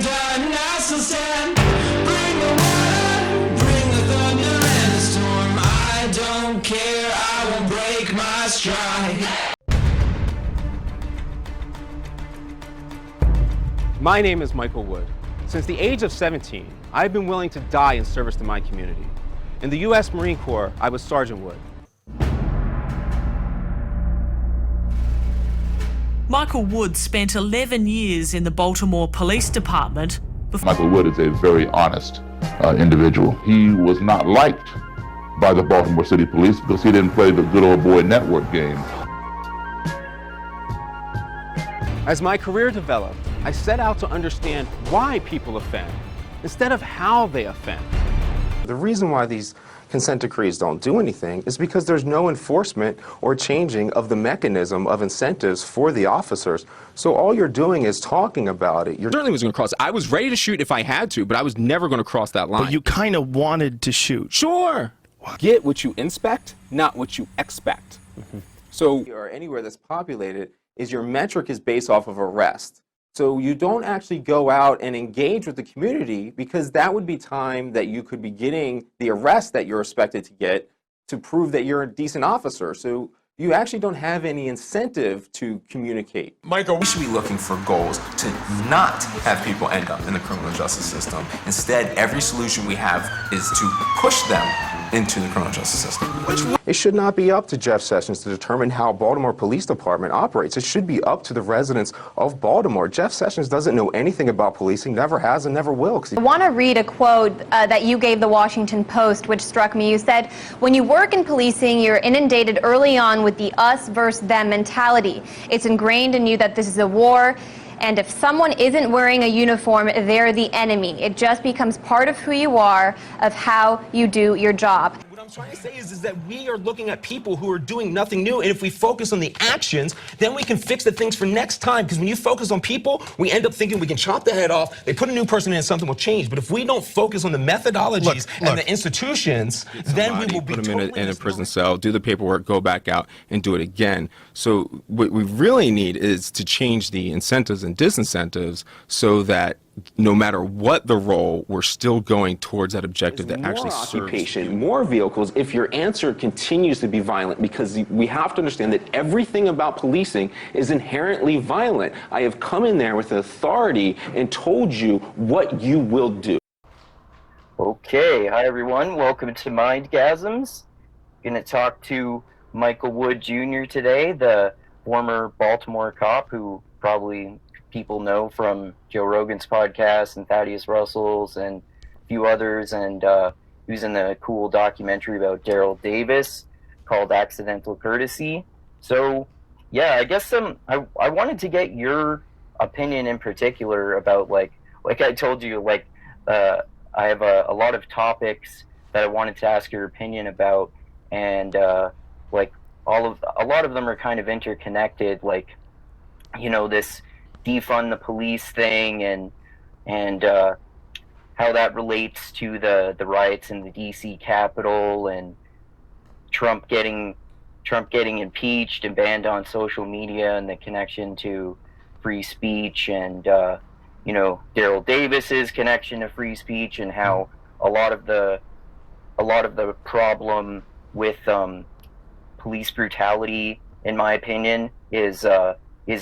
done, now still stand. Bring the water, bring the thunder and the storm. I don't care, I won't break my stride. My name is Michael Wood. Since the age of 17, I've been willing to die in service to my community. In the U.S. Marine Corps, I was Sergeant Wood. Michael Wood spent 11 years in the Baltimore Police Department. Michael Wood is a very honest individual. He was not liked by the Baltimore City Police because he didn't play the good old boy network game. As my career developed, I set out to understand why people offend, instead of how they offend. The reason why these consent decrees don't do anything is because there's no enforcement or changing of the mechanism of incentives for the officers. So all you're doing is talking about it. I certainly was going to cross. I was ready to shoot if I had to, but I was never going to cross that line. But you kind of wanted to shoot. Sure. Get what you inspect, not what you expect. So, or anywhere that's populated, is your metric is based off of arrest. So you don't actually go out and engage with the community because that would be time that you could be getting the arrest that you're expected to get to prove that you're a decent officer. So you actually don't have any incentive to communicate. Michael, we should be looking for goals to not have people end up in the criminal justice system. Instead, every solution we have is to push them into the criminal justice system. It should not be up to Jeff Sessions to determine how Baltimore Police Department operates. It should be up to the residents of Baltimore. Jeff Sessions doesn't know anything about policing, never has and never will. I want to read a quote that you gave the Washington Post, which struck me. You said, when you work in policing, you're inundated early on with the us versus them mentality. It's ingrained in you that this is a war, and if someone isn't wearing a uniform, they're the enemy. It just becomes part of who you are, of how you do your job. What I'm trying to say is that we are looking at people who are doing nothing new, and if we focus on the actions, then we can fix the things for next time, because when you focus on people, we end up thinking we can chop the head off, they put a new person in and something will change. But if we don't focus on the methodologies and the institutions, then we will be put them in a prison cell, do the paperwork, go back out and do it again. So what we really need is to change the incentives and disincentives so that no matter what the role, we're still going towards that objective that actually serves. More occupation, more vehicles, if your answer continues to be violent, because we have to understand that everything about policing is inherently violent. I have come in there with authority and told you what you will do. Okay, hi everyone, welcome to Mindgasms. Going to talk to Michael Wood Jr. today, the former Baltimore cop who probably people know from Joe Rogan's podcast and Thaddeus Russell's and a few others, and he was in the cool documentary about Daryl Davis called Accidental Courtesy. So yeah, I guess I wanted to get your opinion in particular about like I told you, like I have a lot of topics that I wanted to ask your opinion about, and like a lot of them are kind of interconnected, like, you know, this defund the police thing and how that relates to the riots in the DC Capitol and Trump getting impeached and banned on social media and the connection to free speech, and you know, Daryl Davis's connection to free speech, and how a lot of the problem with police brutality, in my opinion, is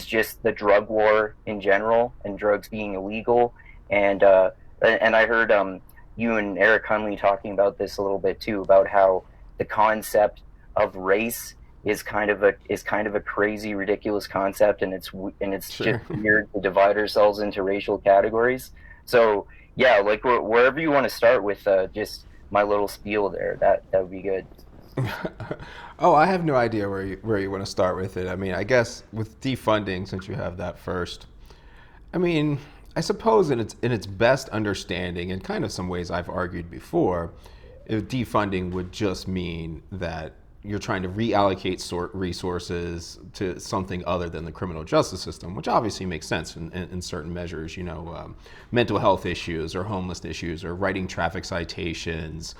just the drug war in general and drugs being illegal. And I heard you and Eric Hunley talking about this a little bit too, about how the concept of race is kind of a crazy, ridiculous concept, and it's sure. Just weird to divide ourselves into racial categories. So yeah, like wherever you want to start with just my little spiel there, that would be good. Oh, I have no idea where you want to start with it. I mean, I guess with defunding, since you have that first, I mean, I suppose in its best understanding, in kind of some ways I've argued before, if defunding would just mean that you're trying to reallocate resources to something other than the criminal justice system, which obviously makes sense in certain measures, you know, mental health issues or homeless issues or writing traffic citations,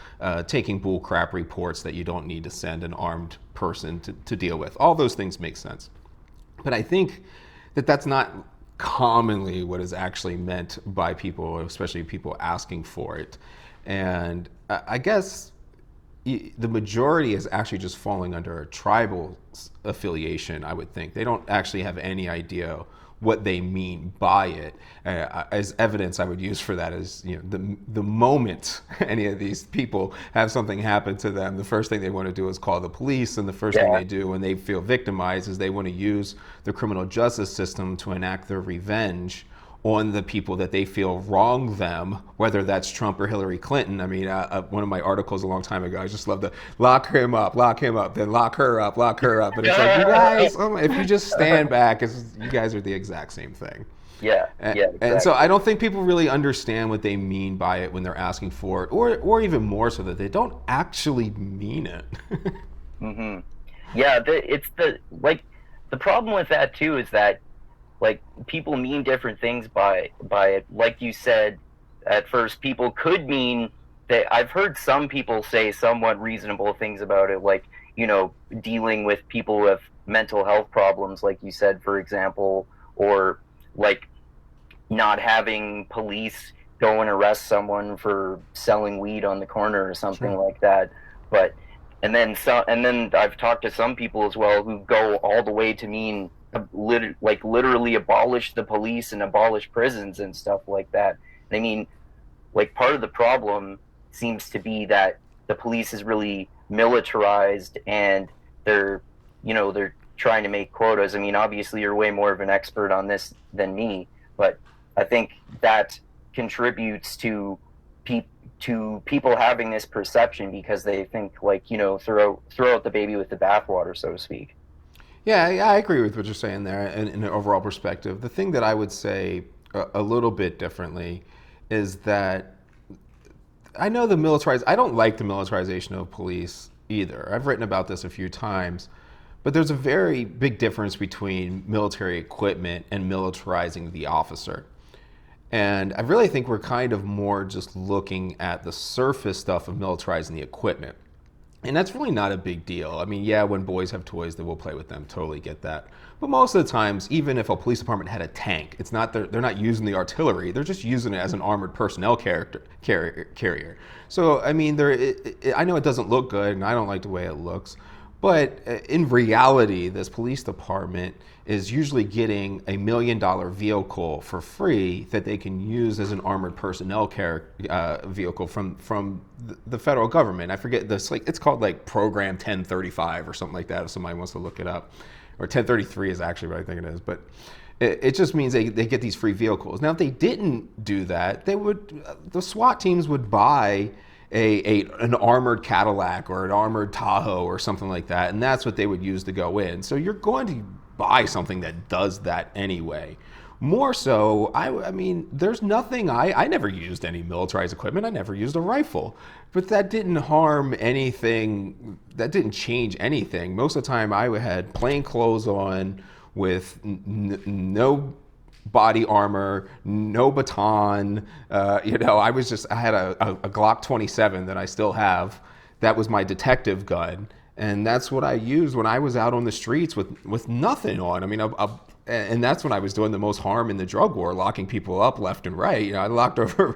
taking bull crap reports that you don't need to send an armed person to deal with. All those things make sense. But I think that that's not commonly what is actually meant by people, especially people asking for it. And I guess the majority is actually just falling under a tribal affiliation, I would think. They don't actually have any idea what they mean by it. As evidence I would use for that is, the moment any of these people have something happen to them, the first thing they want to do is call the police, and the first thing they do when they feel victimized is they want to use the criminal justice system to enact their revenge on the people that they feel wronged them, whether that's Trump or Hillary Clinton. I mean, one of my articles a long time ago, I just love to lock him up, then lock her up. And it's like, you guys, if you just stand back, you guys are the exact same thing. Yeah, exactly. And so I don't think people really understand what they mean by it when they're asking for it, or even more so that they don't actually mean it. Mm-hmm. Yeah, the problem with that too is that, like, people mean different things by it. Like you said, at first, people could mean that. I've heard some people say somewhat reasonable things about it, like, dealing with people who have mental health problems, like you said, for example, or like not having police go and arrest someone for selling weed on the corner or something like that. And then I've talked to some people as well who go all the way to mean literally abolish the police and abolish prisons and stuff like that. I mean, like, part of the problem seems to be that the police is really militarized and they're trying to make quotas. I mean, obviously you're way more of an expert on this than me, but I think that contributes to people having this perception because they think, like, throw out the baby with the bathwater, so to speak. Yeah, I agree with what you're saying there in an overall perspective. The thing that I would say a little bit differently is that I don't like the militarization of police either. I've written about this a few times, but there's a very big difference between military equipment and militarizing the officer. And I really think we're kind of more just looking at the surface stuff of militarizing the equipment. And that's really not a big deal. I mean, yeah, when boys have toys, they will play with them. Totally get that. But most of the times, even if a police department had a tank, they're not using the artillery. They're just using it as an armored personnel carrier. So, I mean, I know it doesn't look good, and I don't like the way it looks. But in reality, this police department is usually getting $1 million vehicle for free that they can use as an armored personnel vehicle from the federal government. I forget this, it's called like Program 1035 or something like that if somebody wants to look it up. Or 1033 is actually what I think it is. But it just means they get these free vehicles. Now, if they didn't do that, the SWAT teams would buy an armored Cadillac or an armored Tahoe or something like that, and that's what they would use to go in. So you're going to buy something that does that anyway. More so, I mean, there's nothing, I never used any militarized equipment. I never used a rifle, but that didn't harm anything. That didn't change anything. Most of the time I had plain clothes on with no body armor, no baton. I had a Glock 27 that I still have. That was my detective gun. And that's what I used when I was out on the streets with nothing on. I mean, and that's when I was doing the most harm in the drug war, locking people up left and right. I locked over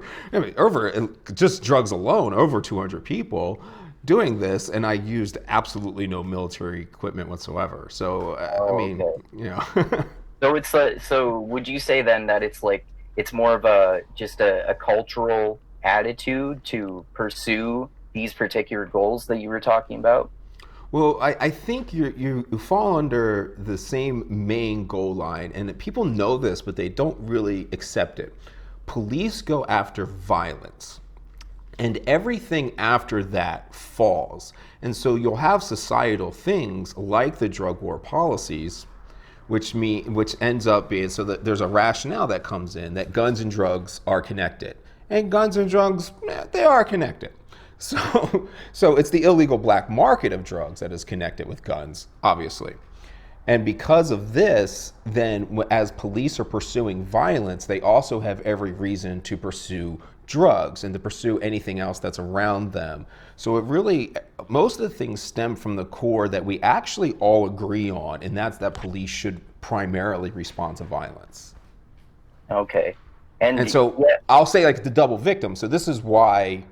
just drugs alone, over 200 people doing this, and I used absolutely no military equipment whatsoever. So, So would you say then that it's more of just a cultural attitude to pursue these particular goals that you were talking about? Well, I think you fall under the same main goal line, and people know this, but they don't really accept it. Police go after violence, and everything after that falls. And so you'll have societal things like the drug war policies, which ends up being so that there's a rationale that comes in that guns and drugs are connected. And guns and drugs, they are connected. So it's the illegal black market of drugs that is connected with guns, obviously. And because of this, then as police are pursuing violence, they also have every reason to pursue drugs and to pursue anything else that's around them. So most of the things stem from the core that we actually all agree on, and that's that police should primarily respond to violence. Okay. And so I'll say like the double victim. So this is why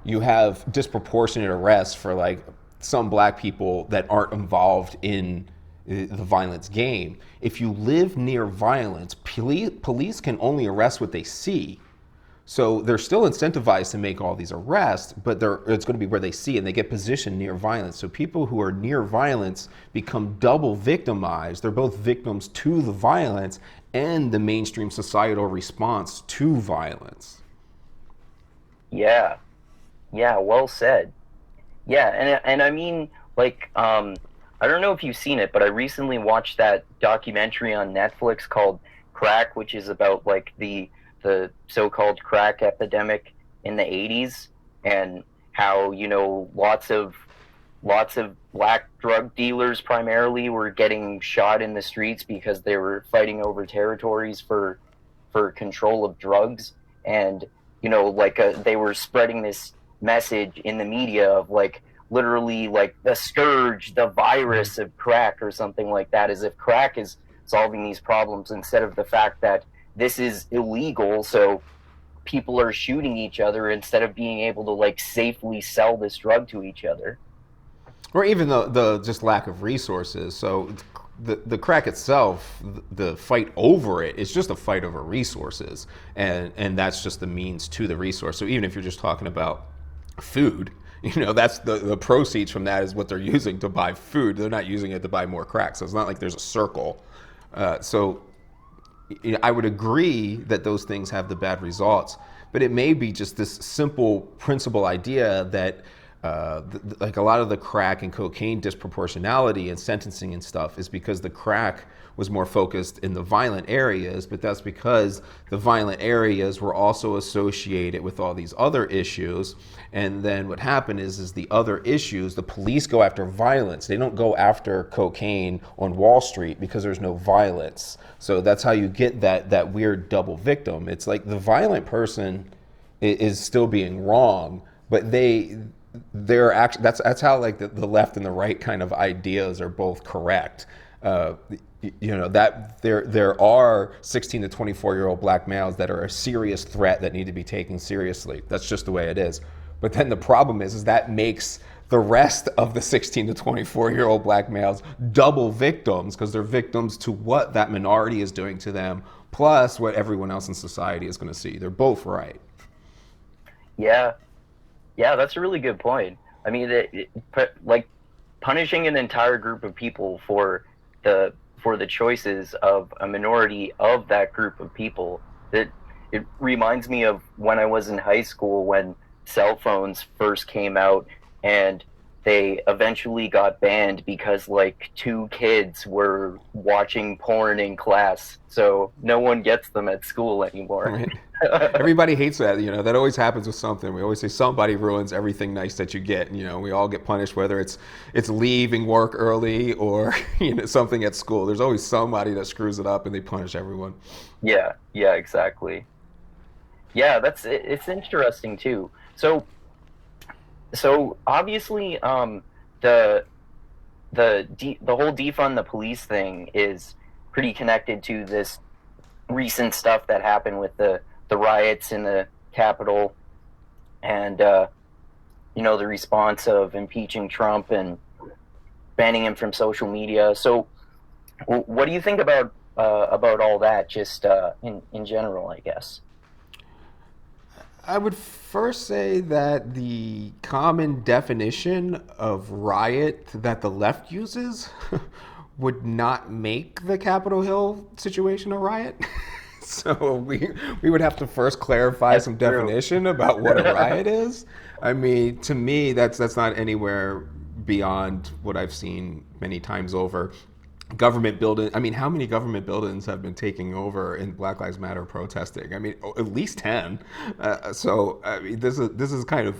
you have disproportionate arrests for like some black people that aren't involved in the violence game. If you live near violence, police can only arrest what they see. So they're still incentivized to make all these arrests, but it's going to be where they see, and they get positioned near violence. So people who are near violence become double victimized. They're both victims to the violence and the mainstream societal response to violence. Yeah. Yeah, well said. Yeah, and I mean, like, I don't know if you've seen it, but I recently watched that documentary on Netflix called Crack, which is about like the so-called crack epidemic in the 80s, and how, you know, lots of black drug dealers primarily were getting shot in the streets because they were fighting over territories for control of drugs. And, you know, like, they were spreading this message in the media of like literally like the scourge, the virus of crack or something like that, as if crack is solving these problems, instead of the fact that this is illegal, so people are shooting each other instead of being able to like safely sell this drug to each other. Or even the just lack of resources. So the crack itself, the fight over it, is just a fight over resources, and that's just the means to the resource. So even if you're just talking about food, you know, that's the proceeds from that is what they're using to buy food. They're not using it to buy more crack. So it's not like there's a circle. So you know, I would agree that those things have the bad results, but it may be just this simple principle idea that like a lot of the crack and cocaine disproportionality and sentencing and stuff is because the crack was more focused in the violent areas, but that's because the violent areas were also associated with all these other issues. And then what happened is the other issues, the police go after violence. They don't go after cocaine on Wall Street because there's no violence. So that's how you get that weird double victim. It's like the violent person is still being wrong, but they're actually, that's how like the left and the right kind of ideas are both correct. You know, that there are 16 to 24-year-old black males that are a serious threat that need to be taken seriously. That's just the way it is. But then the problem is that makes the rest of the 16 to 24-year-old black males double victims, because they're victims to what that minority is doing to them, plus what everyone else in society is going to see. They're both right. Yeah. Yeah, that's a really good point. I mean, like punishing an entire group of people for the choices of a minority of that group of people, that it reminds me of when I was in high school, when cell phones first came out, and they eventually got banned because like 2 kids were watching porn in class, so no one gets them at school anymore. Right. Everybody hates that. You know, that always happens with something. We always say somebody ruins everything nice that you get. You know, we all get punished, whether it's leaving work early or, you know, something at school. There's always somebody that screws it up and they punish everyone. Yeah, exactly. Yeah, it's interesting too. So obviously, the whole defund the police thing is pretty connected to this recent stuff that happened with the riots in the Capitol, and you know, the response of impeaching Trump and banning him from social media. So what do you think about all that, just in general, I guess? I would first say that the common definition of riot that the left uses would not make the Capitol Hill situation a riot. So we would have to first clarify some definition about what a riot is. I mean, to me, that's not anywhere beyond what I've seen many times over. Government building. I mean, how many government buildings have been taking over in Black Lives Matter protesting? I mean, at least 10. So I mean, this is kind of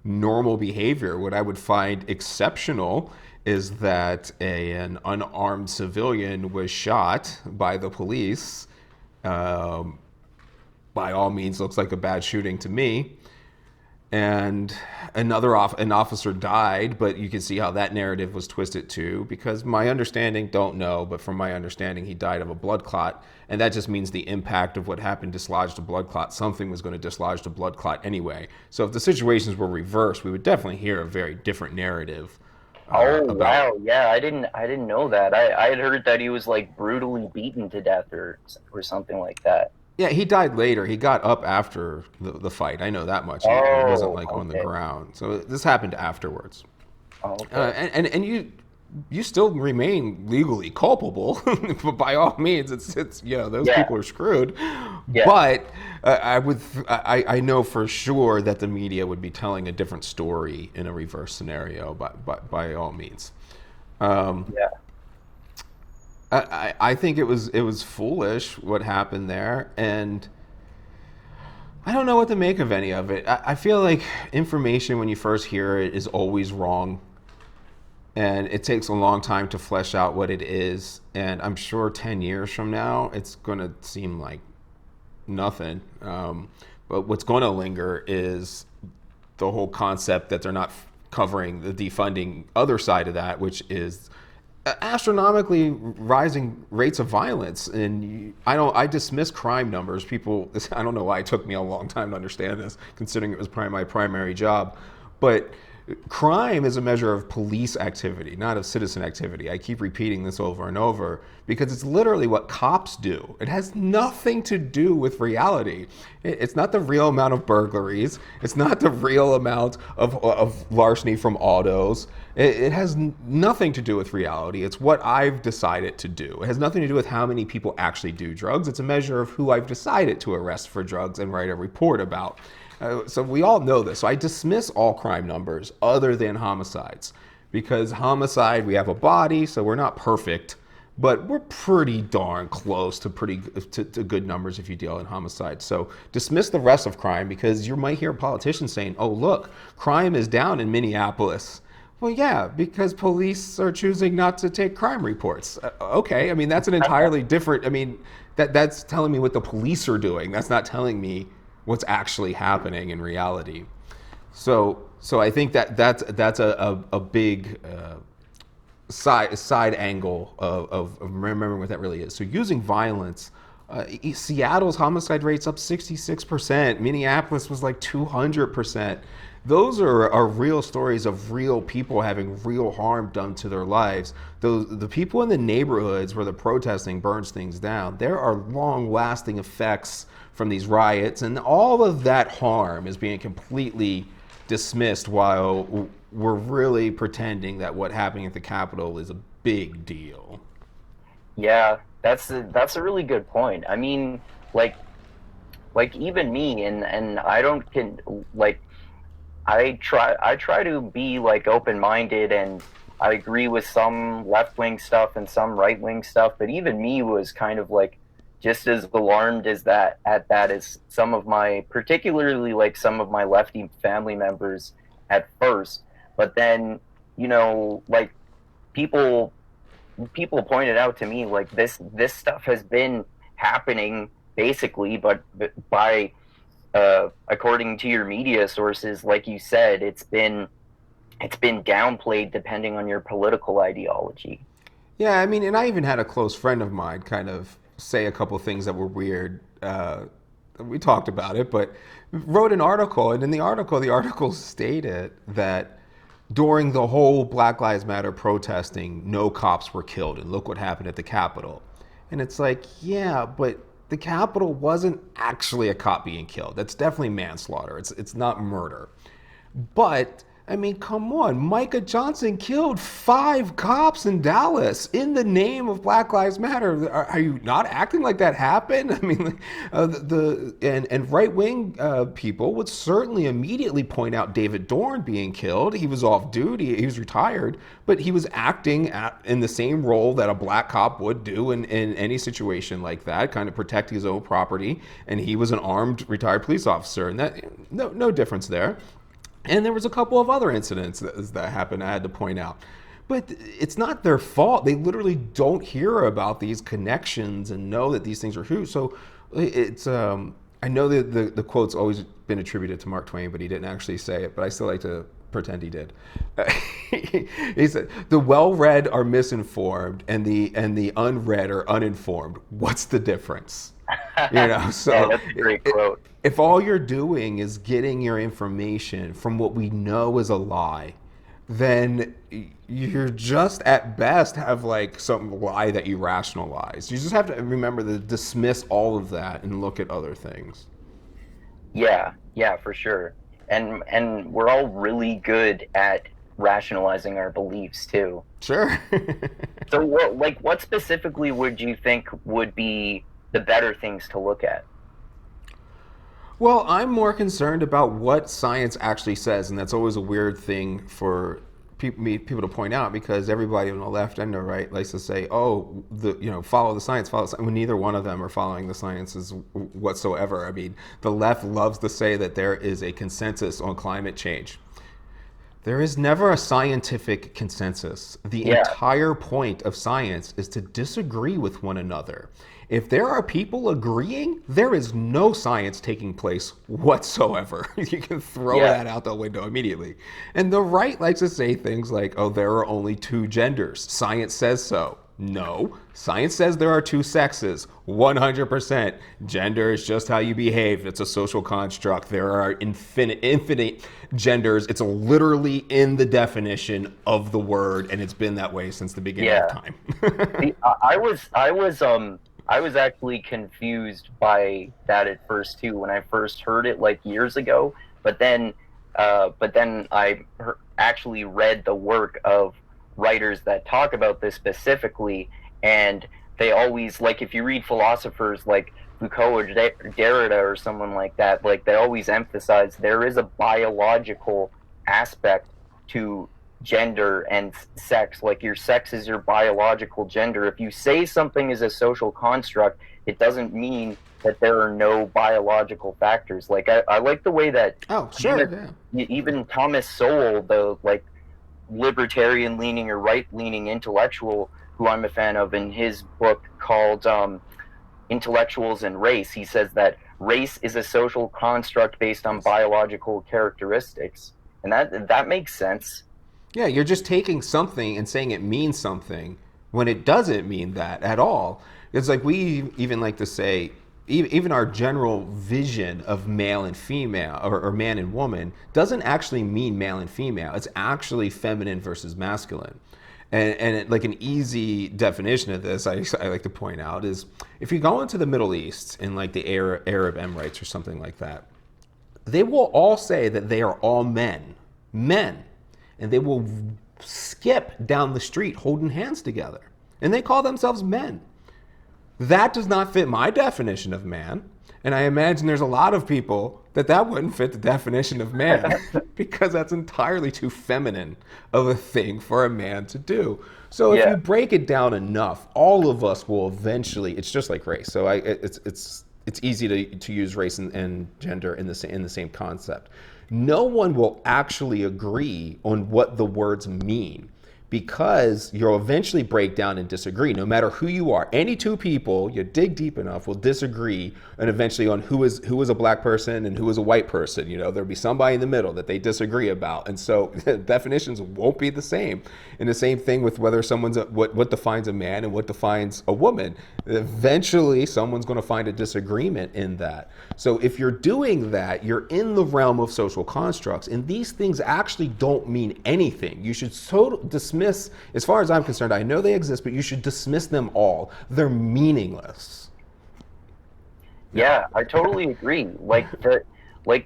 normal behavior. What I would find exceptional is that an unarmed civilian was shot by the police. By all means, looks like a bad shooting to me. and an officer died, but you can see how that narrative was twisted too, because my understanding, don't know, but from my understanding, he died of a blood clot, and that just means the impact of what happened dislodged a blood clot. Something was going to dislodge the blood clot anyway. So if the situations were reversed, we would definitely hear a very different narrative. Wow, yeah, I didn't know that. I had heard that he was like brutally beaten to death or something like that. Yeah, he died later. He got up after the fight. I know that much. He wasn't like on the ground. So this happened afterwards. And you still remain legally culpable, but by all means, it's those people are screwed. Yeah. But I know for sure that the media would be telling a different story in a reverse scenario. By all means. I think it was foolish what happened there, and I don't know what to make of any of it. I feel like information when you first hear it is always wrong, and it takes a long time to flesh out what it is, and I'm sure 10 years from now it's going to seem like nothing. But what's going to linger is the whole concept that they're not covering the defunding other side of that, which is astronomically rising rates of violence. And I dismiss crime numbers. People, I don't know why it took me a long time to understand this, considering it was my primary job, but crime is a measure of police activity, not of citizen activity. I keep repeating this over and over because it's literally what cops do. It has nothing to do with reality. It's not the real amount of burglaries. It's not the real amount of larceny from autos. It has nothing to do with reality. It's what I've decided to do. It has nothing to do with how many people actually do drugs. It's a measure of who I've decided to arrest for drugs and write a report about. So we all know this. So I dismiss all crime numbers other than homicides, because homicide, we have a body, so we're not perfect, but we're pretty darn close to to good numbers if you deal in homicide. So dismiss the rest of crime, because you might hear politicians saying, oh, look, crime is down in Minneapolis. Well, yeah, because police are choosing not to take crime reports. Okay, I mean, that's an entirely different, I mean, that's telling me what the police are doing. That's not telling me what's actually happening in reality. So I think that's a big side angle of remembering what that really is. So using violence, Seattle's homicide rate's up 66%. Minneapolis was like 200%. Those are real stories of real people having real harm done to their lives. The people in the neighborhoods where the protesting burns things down, there are long-lasting effects from these riots, and all of that harm is being completely dismissed while we're really pretending that what happening at the Capitol is a big deal. Yeah, that's a really good point. I mean, like even me, and I try to be like open-minded, and I agree with some left-wing stuff and some right-wing stuff, but even me was kind of like just as alarmed as as some of my, particularly like some of my lefty family members at first. But then, like people pointed out to me, like this stuff has been happening basically, but by according to your media sources, like you said, it's been downplayed depending on your political ideology. Yeah, I mean, and I even had a close friend of mine kind of say a couple of things that were weird. We talked about it, but wrote an article, and in the article stated that during the whole Black Lives Matter protesting, no cops were killed, and look what happened at the Capitol. And it's like, yeah, but the Capitol wasn't actually a cop being killed. That's definitely manslaughter. It's not murder. But I mean, come on, Micah Johnson killed 5 cops in Dallas in the name of Black Lives Matter. Are you not acting like that happened? I mean, and right-wing people would certainly immediately point out David Dorn being killed. He was off duty, he was retired, but he was acting in the same role that a black cop would do in any situation like that, kind of protecting his own property, and he was an armed retired police officer, and that no difference there. And there was a couple of other incidents that happened I had to point out. But it's not their fault. They literally don't hear about these connections and know that these things are true. So it's I know that the quote's always been attributed to Mark Twain, but he didn't actually say it, but I still like to pretend he did. He said, the well-read are misinformed and the unread are uninformed. What's the difference? You know, so Yeah, that's a great quote. if all you're doing is getting your information from what we know is a lie, then you're just at best have like some lie that you rationalize. You just have to remember to dismiss all of that and look at other things. Yeah, for sure. And we're all really good at rationalizing our beliefs too. Sure. So what specifically would you think would be the better things to look at? Well, I'm more concerned about what science actually says, and that's always a weird thing for people to point out, because everybody on the left and the right likes to say, "Oh, follow the science, follow the science." When neither one of them are following the sciences whatsoever. I mean, the left loves to say that there is a consensus on climate change. There is never a scientific consensus. The entire point of science is to disagree with one another. If there are people agreeing, there is no science taking place whatsoever. You can throw that out the window immediately. And the right likes to say things like, oh, there are only two genders. Science says so. No, science says there are two sexes, 100%. Gender is just how you behave. It's a social construct. There are infinite genders. It's literally in the definition of the word, and it's been that way since the beginning of time. See, I was actually confused by that at first too when I first heard it like years ago. But then I actually read the work of writers that talk about this specifically, and they always, like, if you read philosophers like Foucault or Derrida or someone like that, like, they always emphasize there is a biological aspect to gender and sex. Like, your sex is your biological gender. If you say something is a social construct, it doesn't mean that there are no biological factors. Like, I like the way that even Thomas Sowell, the like libertarian leaning or right leaning intellectual who I'm a fan of, in his book called Intellectuals and Race, he says that race is a social construct based on biological characteristics, and that makes sense. Yeah, you're just taking something and saying it means something when it doesn't mean that at all. It's like we even like to say, even our general vision of male and female, or man and woman, doesn't actually mean male and female. It's actually feminine versus masculine. And like an easy definition of this, I like to point out, is if you go into the Middle East, in like the Arab Emirates or something like that, they will all say that they are all men. And they will skip down the street holding hands together. And they call themselves men. That does not fit my definition of man. And I imagine there's a lot of people that wouldn't fit the definition of man because that's entirely too feminine of a thing for a man to do. So if you break it down enough, all of us will eventually, it's just like race. So it's easy to use race and gender in the same concept. No one will actually agree on what the words mean, because you'll eventually break down and disagree. No matter who you are, any two people, you dig deep enough, will disagree, and eventually on who is a black person and who is a white person. You know, there'll be somebody in the middle that they disagree about, and so definitions won't be the same. And the same thing with whether someone's what defines a man and what defines a woman. Eventually, someone's going to find a disagreement in that. So if you're doing that, you're in the realm of social constructs, and these things actually don't mean anything. You should dismiss. As far as I'm concerned, I know they exist, but you should dismiss them all. They're meaningless. Yeah, I totally agree. Like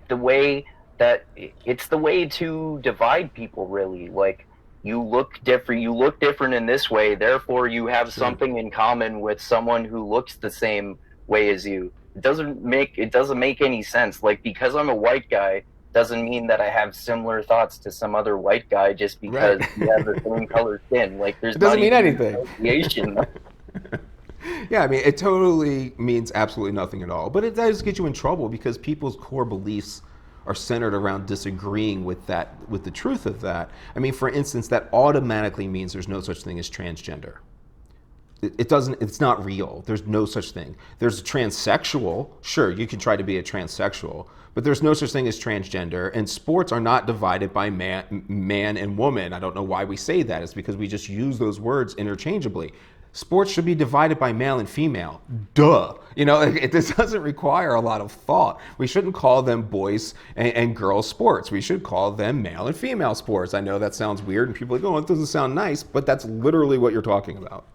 the way that it's the way to divide people, really. Like, you look different in this way, therefore you have something in common with someone who looks the same way as you. It doesn't make any sense. Like, because I'm a white guy doesn't mean that I have similar thoughts to some other white guy just because we have the same color skin. Like, there's it doesn't mean anything. Yeah, I mean, it totally means absolutely nothing at all. But it does get you in trouble because people's core beliefs are centered around disagreeing with the truth of that. I mean, for instance, that automatically means there's no such thing as transgender. it doesn't, it's not real. There's no such thing. There's a transsexual. Sure, you can try to be a transsexual, but there's no such thing as transgender. And sports are not divided by man and woman. I don't know why we say that. It's because we just use those words interchangeably. Sports should be divided by male and female. Duh. You know, this doesn't require a lot of thought. We shouldn't call them boys and girls sports. We should call them male and female sports. I know that sounds weird and people are like, oh, it doesn't sound nice, but that's literally what you're talking about.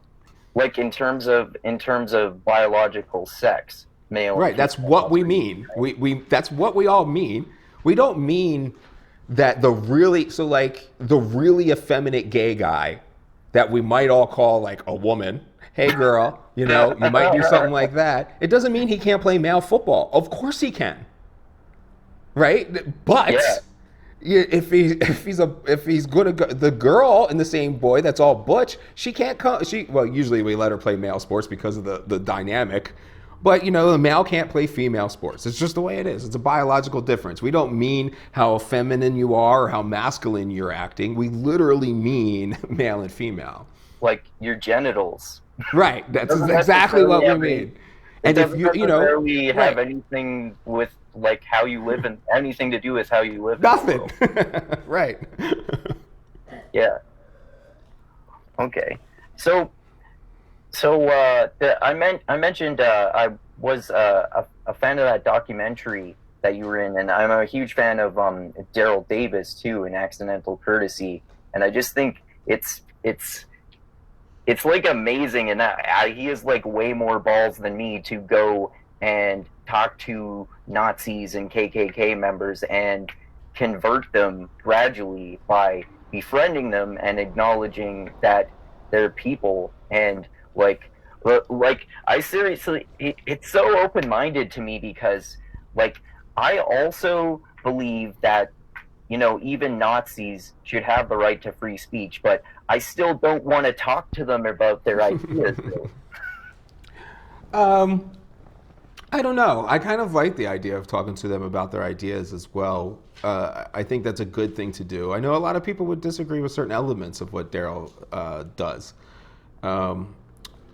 Like in terms of biological sex, male. Right, that's what we mean. We that's what we all mean. We don't mean that the really effeminate gay guy that we might all call like a woman. Hey girl, you know, you might do something like that. It doesn't mean he can't play male football. Of course he can. Right? But if he's gonna go, the girl and the same boy that's all butch, she can't come. Well, usually we let her play male sports because of the dynamic. But, you know, the male can't play female sports. It's just the way it is. It's a biological difference. We don't mean how feminine you are or how masculine you're acting. We literally mean male and female. Like your genitals. Right. That's exactly what we mean. And if you know, have anything with like how you live and anything to do with how you live. Nothing. Right. Yeah. Okay. I mentioned I was a fan of that documentary that you were in, and I'm a huge fan of Daryl Davis too in Accidental Courtesy, and I just think it's like amazing, and he has like way more balls than me to go and talk to Nazis and KKK members and convert them gradually by befriending them and acknowledging that they're people. And like I seriously, it's so open-minded to me because like I also believe that, you know, even Nazis should have the right to free speech, but I still don't want to talk to them about their ideas. I don't know. I kind of like the idea of talking to them about their ideas as well. I think that's a good thing to do. I know a lot of people would disagree with certain elements of what Daryl does.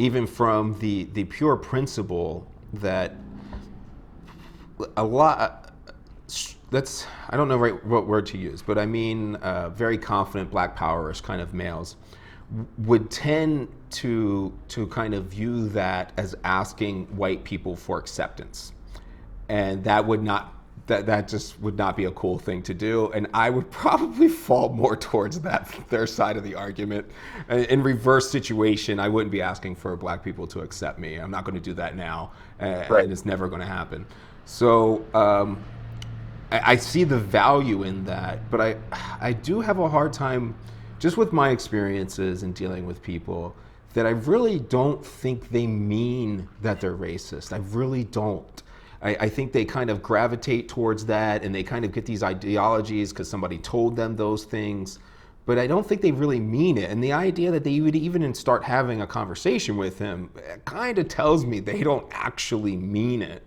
Even from the pure principle that a lot, I don't know what word to use, but I mean very confident black powerish kind of males would tend to kind of view that as asking white people for acceptance. And that just would not be a cool thing to do. And I would probably fall more towards their side of the argument. In reverse situation, I wouldn't be asking for black people to accept me. I'm not going to do that now, and it's never going to happen. So I see the value in that, but I do have a hard time, just with my experiences in dealing with people, that I really don't think they mean that they're racist. I really don't. I think they kind of gravitate towards that, and they kind of get these ideologies because somebody told them those things, but I don't think they really mean it. And the idea that they would even start having a conversation with him kind of tells me they don't actually mean it.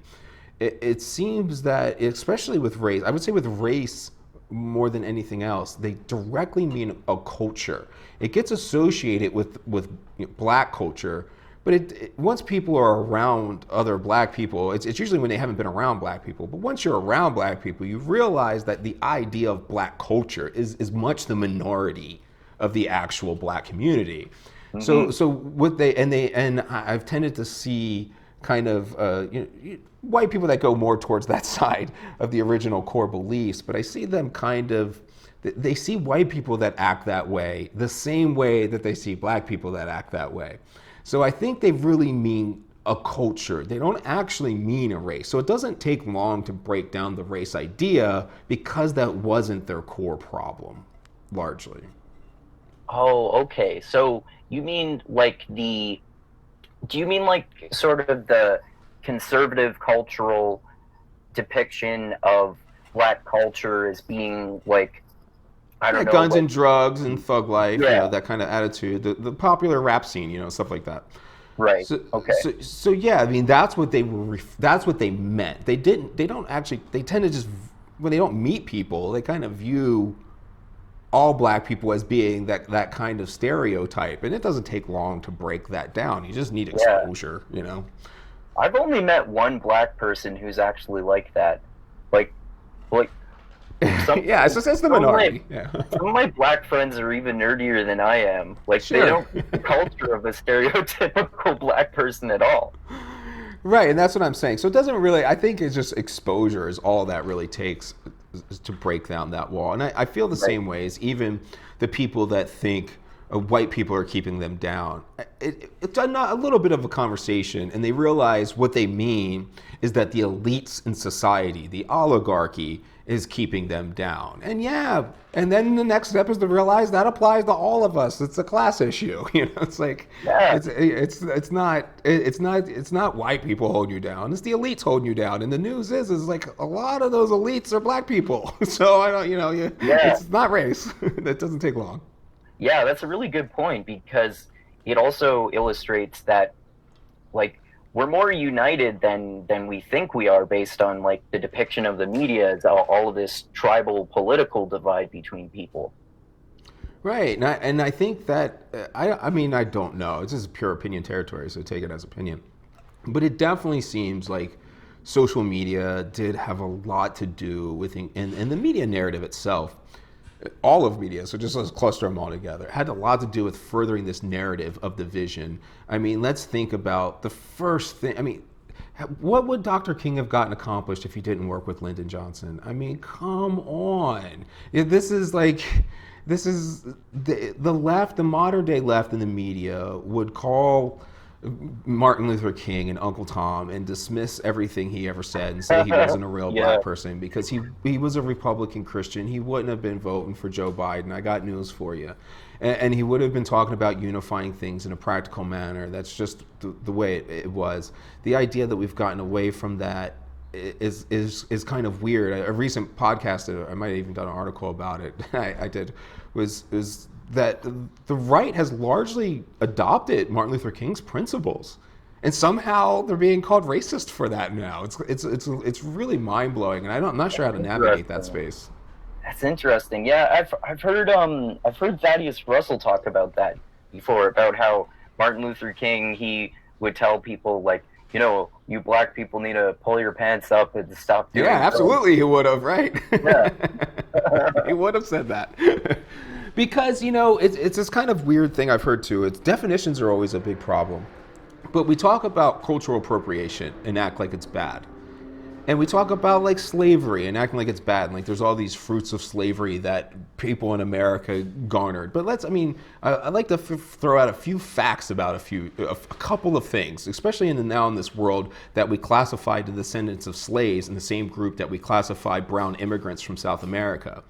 It seems that, especially with race, I would say with race more than anything else, they directly mean a culture. It gets associated with black culture, but once people are around other black people, it's usually when they haven't been around black people, but once you're around black people, you realize that the idea of black culture is much the minority of the actual black community. Mm-hmm. So what and I've tended to see kind of white people that go more towards that side of the original core beliefs, but I see them kind of, they see white people that act that way the same way that they see black people that act that way. So I think they really mean a culture. They don't actually mean a race. So it doesn't take long to break down the race idea because that wasn't their core problem, largely. Oh, okay. So you mean like do you mean like sort of the conservative cultural depiction of black culture as being like, I don't know, guns and drugs and thug life, you know, that kind of attitude, the popular rap scene, you know, stuff like that. Right. So yeah, I mean, that's what they meant. They tend to just, when they don't meet people, they kind of view all black people as being that kind of stereotype, and it doesn't take long to break that down. You just need exposure, you know. I've only met one black person who's actually like that. Like yeah, it's the minority. Some of my black friends are even nerdier than I am. Like, they don't get the culture of a stereotypical black person at all. Right, and that's what I'm saying. So it doesn't really, I think it's just exposure is all that really takes to break down that wall. And I feel the same way as even the people that think white people are keeping them down. It's a little bit of a conversation, and they realize what they mean is that the elites in society, the oligarchy, is keeping them down. And and then the next step is to realize that applies to all of us. It's a class issue. You know, it's like it's not white people holding you down. It's the elites holding you down. And the news is like a lot of those elites are black people. So I don't, it's not race. That doesn't take long. Yeah, that's a really good point, because it also illustrates that, like, we're more united than we think we are, based on, like, the depiction of the media as all of this tribal political divide between people. Right, and I think that, I mean, I don't know. This is pure opinion territory, so take it as opinion. But it definitely seems like social media did have a lot to do with, and the media narrative itself, all of media, so just let's cluster them all together, had a lot to do with furthering this narrative of division. I mean, let's think about the first thing. I mean, what would Dr. King have gotten accomplished if he didn't work with Lyndon Johnson? I mean, come on. This is the left, the modern day left in the media would call Martin Luther King and Uncle Tom and dismiss everything he ever said and say he wasn't a real black person because he was a Republican Christian. He wouldn't have been voting for Joe Biden. I got news for you. And he would have been talking about unifying things in a practical manner. That's just the way it was. The idea that we've gotten away from that is kind of weird. A recent podcast, I might have even done an article about it, I did, was that the right has largely adopted Martin Luther King's principles, and somehow they're being called racist for that now. It's really mind blowing, and I'm not sure how to navigate that space. That's interesting. Yeah, I've heard Thaddeus Russell talk about that before, about how Martin Luther King, he would tell people, like, you know, you black people need to pull your pants up and stop doing absolutely, he would have, right? Yeah. He would have said that. Because, you know, it's this kind of weird thing I've heard too. Definitions are always a big problem. But we talk about cultural appropriation and act like it's bad. And we talk about, like, slavery and acting like it's bad. And, like, there's all these fruits of slavery that people in America garnered. But I'd like to throw out a few facts about a couple of things, especially in this world that we classify the descendants of slaves in the same group that we classify brown immigrants from South America,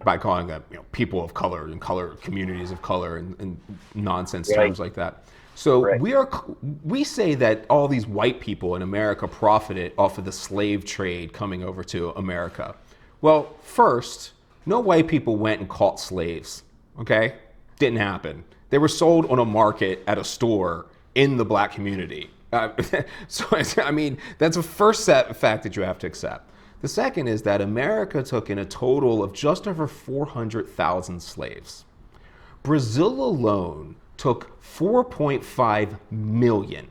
by calling them, you know, people of color and communities of color and nonsense terms like that. So we say that all these white people in America profited off of the slave trade coming over to America. Well, first, no white people went and caught slaves, okay? Didn't happen. They were sold on a market at a store in the black community. So, I mean, that's a first fact that you have to accept. The second is that America took in a total of just over 400,000 slaves. Brazil alone took 4.5 million.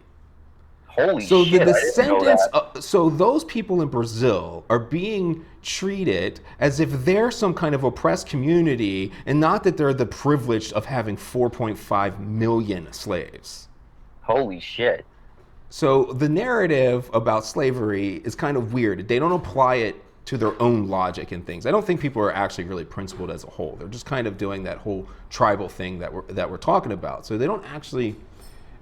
Holy so shit, the descendants, so those people in Brazil are being treated as if they're some kind of oppressed community, and not that they're the privileged of having 4.5 million slaves. Holy shit. So the narrative about slavery is kind of weird. They don't apply it to their own logic and things. I don't think people are actually really principled as a whole. They're just kind of doing that whole tribal thing that we're talking about. So they don't actually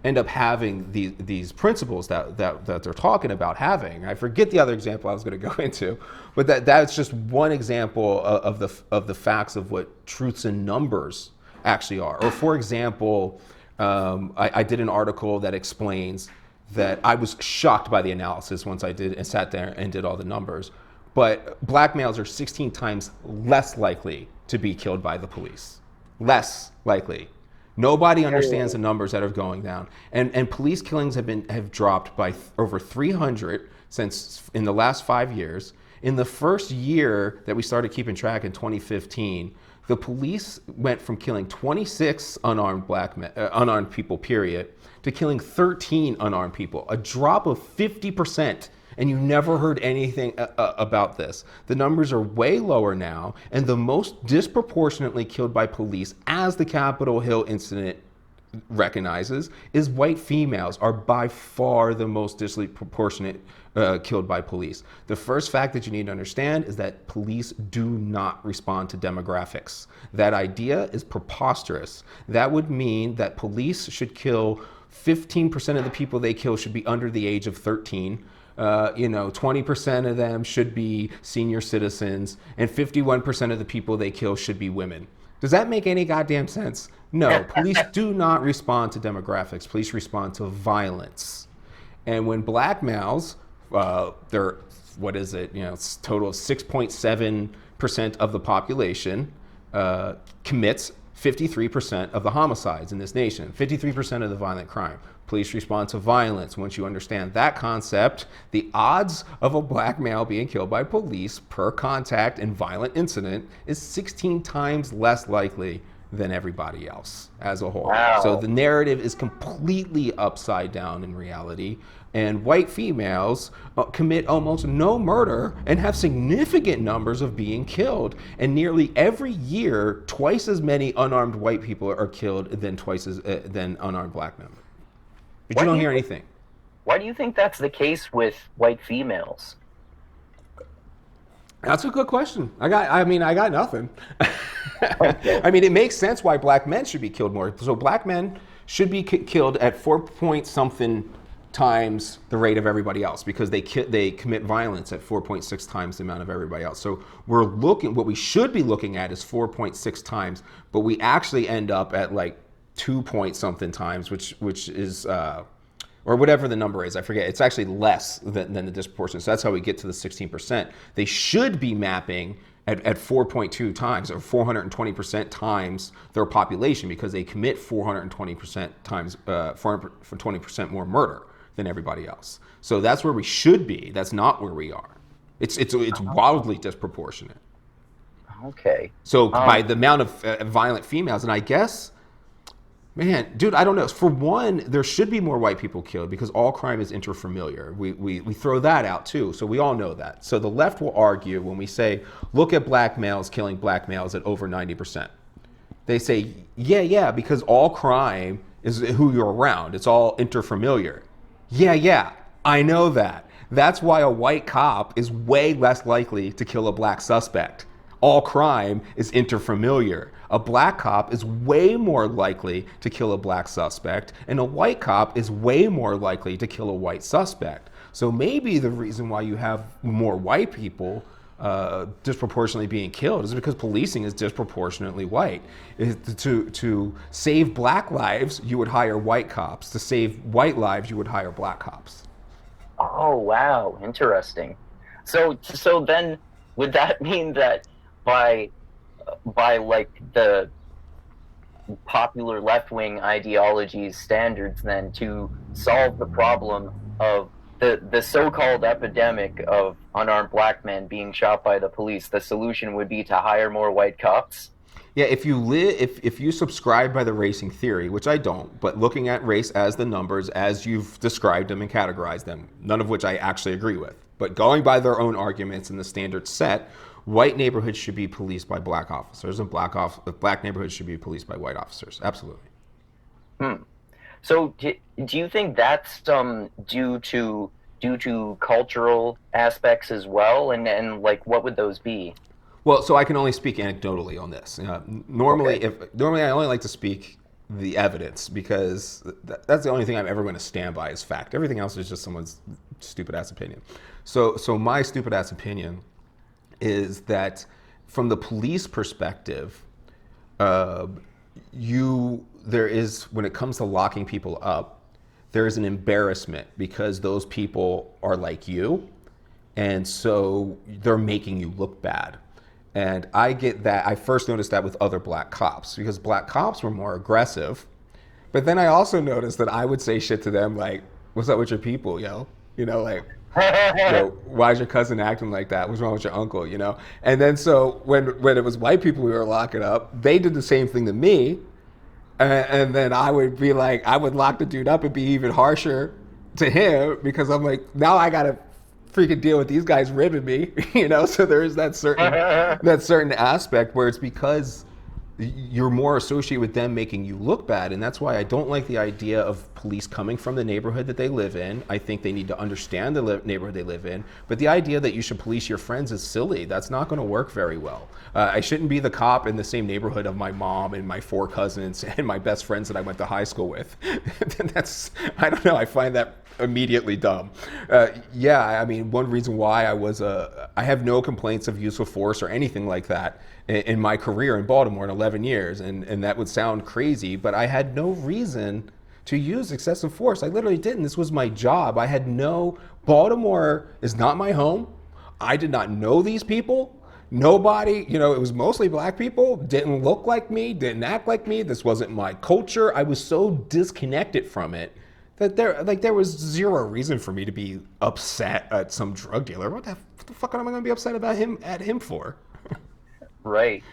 end up having these principles that they're talking about having. I forget the other example I was going to go into, but that's just one example of the facts of what truths in numbers actually are. Or for example, I did an article that explains that I was shocked by the analysis once I did and sat there and did all the numbers. But black males are 16 times less likely to be killed by the police. Less likely. Nobody understands the numbers that are going down. And police killings have dropped by over 300 since in the last 5 years. In the first year that we started keeping track in 2015, the police went from killing 26 unarmed people, period, to killing 13 unarmed people, a drop of 50%. And you never heard anything about this. The numbers are way lower now, and the most disproportionately killed by police, as the Capitol Hill incident recognizes, is white females are by far the most disproportionate killed by police. The first fact that you need to understand is that police do not respond to demographics. That idea is preposterous. That would mean that police should kill 15% of the people they kill should be under the age of 13. 20% of them should be senior citizens, and 51% of the people they kill should be women. Does that make any goddamn sense? No, police do not respond to demographics. Police respond to violence. And when black males, they're, what is it, it's a total of 6.7% of the population commits 53% of the homicides in this nation, 53% of the violent crime. Police respond to violence. Once you understand that concept, the odds of a black male being killed by police per contact and violent incident is 16 times less likely than everybody else as a whole. Wow. So the narrative is completely upside down in reality. And white females commit almost no murder and have significant numbers of being killed. And nearly every year, twice as many unarmed white people are killed than unarmed black men. But you don't hear anything. Why do you think that's the case with white females? That's a good question. I got nothing. I mean, it makes sense why black men should be killed more. So black men should be killed at 4-point-something times the rate of everybody else, because they commit violence at 4.6 times the amount of everybody else. So what we should be looking at is 4.6 times, but we actually end up at like 2-point-something times, which is or whatever the number is, I forget. It's actually less than the disproportion. So that's how we get to the 16%. They should be mapping at 4.2 times, or 420% times their population, because they commit 420% times 420% more murder than everybody else. So that's where we should be. That's not where we are. It's wildly disproportionate. Okay. So by the amount of violent females, and I guess, man, dude, I don't know. For one, there should be more white people killed because all crime is interfamiliar. We throw that out too, so we all know that. So the left will argue when we say, look at black males killing black males at over 90%. They say, yeah, because all crime is who you're around. It's all interfamiliar. Yeah, I know that. That's why a white cop is way less likely to kill a black suspect. All crime is interfamiliar. A black cop is way more likely to kill a black suspect, and a white cop is way more likely to kill a white suspect. So maybe the reason why you have more white people disproportionately being killed is because policing is disproportionately white. To save black lives, you would hire white cops. To save white lives, you would hire black cops. Oh, wow, interesting. So then, would that mean that by like the popular left-wing ideology's standards, then, to solve the problem of the so-called epidemic of unarmed black men being shot by the police, the solution would be to hire more white cops? Yeah, if you subscribe by the racing theory, which I don't, but looking at race as the numbers as you've described them and categorized them, none of which I actually agree with, but going by their own arguments and the standards set, white neighborhoods should be policed by black officers, and black neighborhoods should be policed by white officers. Absolutely. So do you think that's due to cultural aspects as well, and like what would those be? Well, so I can only speak anecdotally on this. Normally I only like to speak the evidence, because that's the only thing I'm ever going to stand by as fact. Everything else is just someone's stupid ass opinion. So my stupid ass opinion is that from the police perspective, there is, when it comes to locking people up, there is an embarrassment because those people are like you, and so they're making you look bad. And I get that. I first noticed that with other black cops, because black cops were more aggressive. But then I also noticed that I would say shit to them like, "What's up with your people, yo?" Like, Why is your cousin acting like that? What's wrong with your uncle? And then so when it was white people we were locking up, they did the same thing to me, and then I would be like, I would lock the dude up and be even harsher to him because I'm like, now I gotta freaking deal with these guys ribbing me, So there is that certain aspect where it's because you're more associated with them making you look bad. And that's why I don't like the idea of police coming from the neighborhood that they live in. I think they need to understand the neighborhood they live in. But the idea that you should police your friends is silly. That's not going to work very well. I shouldn't be the cop in the same neighborhood of my mom and my 4 cousins and my best friends that I went to high school with. I don't know, I find that immediately dumb. I mean, one reason why I have no complaints of use of force or anything like that in my career in Baltimore in 11 years, and that would sound crazy, but I had no reason to use excessive force. I literally didn't. This was my job. Baltimore is not my home. I did not know these people. Nobody, it was mostly black people, didn't look like me, didn't act like me. This wasn't my culture. I was so disconnected from it that there was zero reason for me to be upset at some drug dealer. What the fuck am I going to be upset about him for? Right.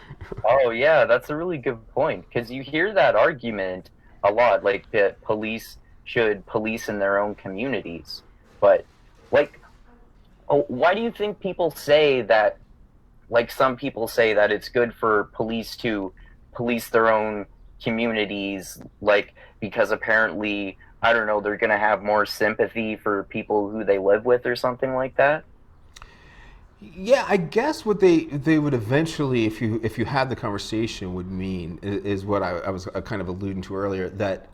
Oh yeah, that's a really good point, because you hear that argument a lot, like that police should police in their own communities. But why do you think people say that? Like, some people say that it's good for police to police their own communities, like, because apparently, I don't know, they're going to have more sympathy for people who they live with or something like that. Yeah, I guess what they would eventually, if you had the conversation, would mean is what I was kind of alluding to earlier, that